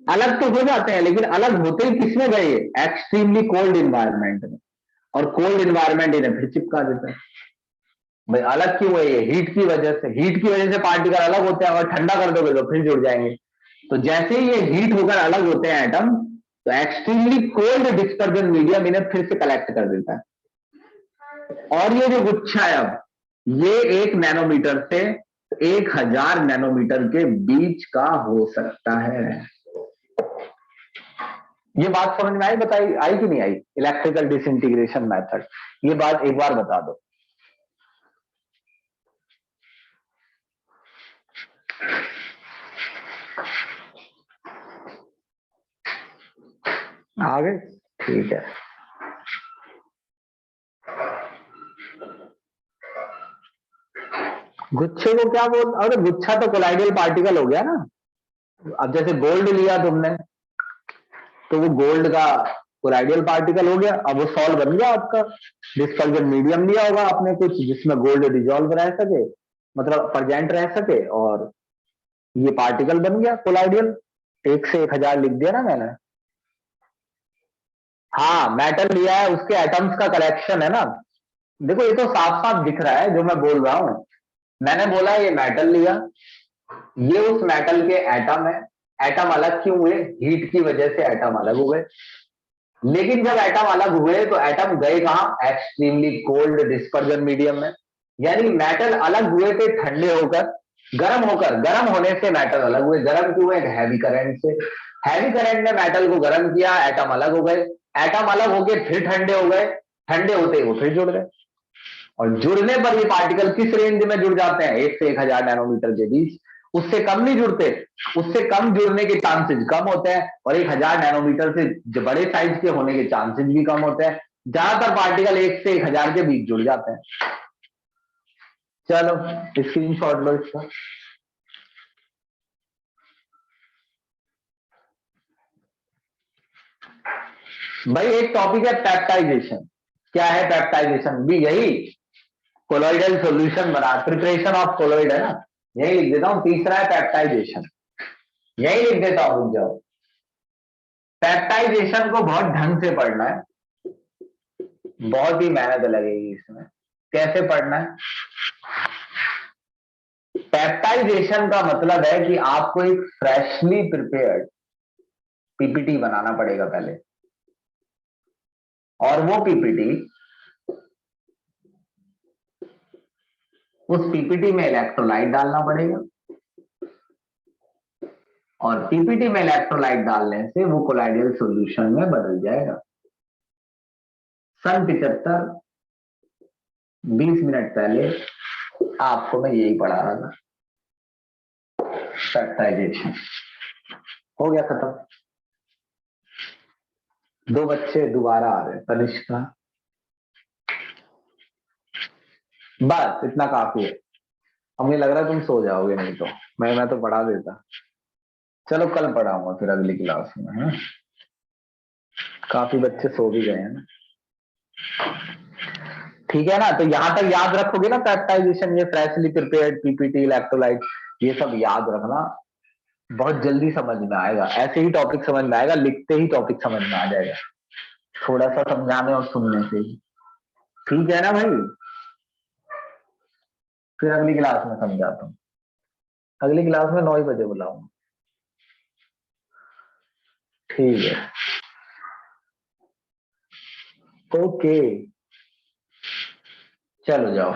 अलग तो हो जाते हैं लेकिन अलग होते ही किसमें गए, एक्सट्रीमली कोल्ड इन्वायरमेंट में, और कोल्ड इन्वायरमेंट इन्हें फिर चिपका देता है। भाई अलग क्यों है, ये हीट की वजह से, हीट की वजह से पार्टिकल अलग होते हैं, और ठंडा कर दोगे तो फिर जुड़ जाएंगे। तो जैसे ही ये हीट होकर अलग होते हैं एटम, तो एक्सट्रीमली कोल्ड डिस्पर्जन मीडियम इन्हें फिर से कलेक्ट कर देता है। और ये जो गुच्छा है अब, ये 1 नैनोमीटर से 1000 नैनोमीटर के बीच का हो सकता है। ये बात समझ में आई, बताई आई कि नहीं आई, इलेक्ट्रिकल डिसइंटीग्रेशन मेथड, ये बात एक बार बता दो। आ गए, ठीक है। गुच्छे को क्या बोल, अरे गुच्छा तो कोलाइडल पार्टिकल हो गया ना। अब जैसे गोल्ड लिया तुमने तो वो गोल्ड का कोलाइडल पार्टिकल हो गया, अब वो सॉल्व बन गया आपका। डिस्पर्जन मीडियम लिया होगा आपने कुछ जिसमें गोल्ड डिजोल्व रह सके, मतलब प्रेजेंट रह सके, और ये पार्टिकल बन गया कोलाइडल। 1 से 1000 लिख दिया ना मैंने। हाँ, मेटल लिया है, उसके एटम्स का कलेक्शन है ना। देखो ये तो साफ साफ दिख रहा है जो मैं बोल रहा हूं। मैंने बोला ये मेटल लिया, ये उस मेटल के एटम है। एटम अलग क्यों हुए, हीट की वजह से एटम अलग हो गए। लेकिन जब एटम अलग हुए तो एटम गए कहां, एक्सट्रीमली कोल्ड डिस्पर्जन मीडियम में। यानी मेटल अलग हुए थे ठंडे होकर, गर्म होने से मेटल अलग हुए। गर्म क्यों हुए, हैवी करंट से। हैवी करंट ने मेटल को गर्म किया, एटम अलग हो गए। एटम अलग हो गए, फिर ठंडे हो गए, ठंडे होते ही वो फिर जुड़ गए। और जुड़ने पर ये पार्टिकल किस रेंज में जुड़ जाते हैं? 1 से 1000 नैनोमीटर के बीच। उससे कम नहीं जुड़ते, उससे कम जुड़ने के चांसेस कम होते हैं, और 1000 नैनोमीटर से जो बड़े साइज के होने के चांसेस भी कम होते हैं। ज्यादातर पार्टिकल 1 से 1000 के बीच जुड़ जाते हैं। चलो स्क्रीनशॉट लो इसका। भाई एक टॉपिक है पेप्टाइजेशन। क्या है पेप्टाइजेशन? भी यही कोलोइडल सॉल्यूशन बना, प्रिपरेशन ऑफ कोलोइड है ना, यही लिख देता हूं। तीसरा है पेप्टाइजेशन, यही लिख देता हूं। जाओ, पेप्टाइजेशन को बहुत ढंग से पढ़ना है, बहुत ही मेहनत लगेगी इसमें। कैसे पढ़ना है? पेप्टाइजेशन का मतलब है कि आपको एक फ्रेशली प्रिपेयर्ड पीपीटी बनाना पड़ेगा पहले, और वो पीपीटी, उस पीपीटी में इलेक्ट्रोलाइट डालना पड़ेगा, और पीपीटी में इलेक्ट्रोलाइट डालने से वो कोलाइडल सॉल्यूशन में बदल जाएगा। सन 75 20 मिनट पहले आपको मैं यही पढ़ा रहा था। पेप्टाइजेशन हो गया खत्म। 2 बच्चे दोबारा आ रहे हैं, तनिष्का। बस इतना काफी है। अब मुझे लग रहा है तुम सो जाओगे, नहीं तो मैं तो पढ़ा देता। चलो कल पढ़ाऊंगा फिर अगली क्लास में, है? काफी बच्चे सो भी गए हैं ना। ठीक है ना? तो यहां तक याद रखोगे ना, पेप्टाइजेशन, ये फ्रेशली प्रिपेयर्ड पीपीटी, इलेक्ट्रोलाइट, ये सब याद रखना। बहुत जल्दी समझ में आएगा, ऐसे ही टॉपिक समझ में आएगा, लिखते ही टॉपिक समझ में आ जाएगा, थोड़ा सा समझाने और सुनने से ही। ठीक है ना भाई? फिर अगली क्लास में समझाता हूँ। अगली क्लास में 9 बजे बुलाऊंगा। ठीक है, ओके, चलो जाओ।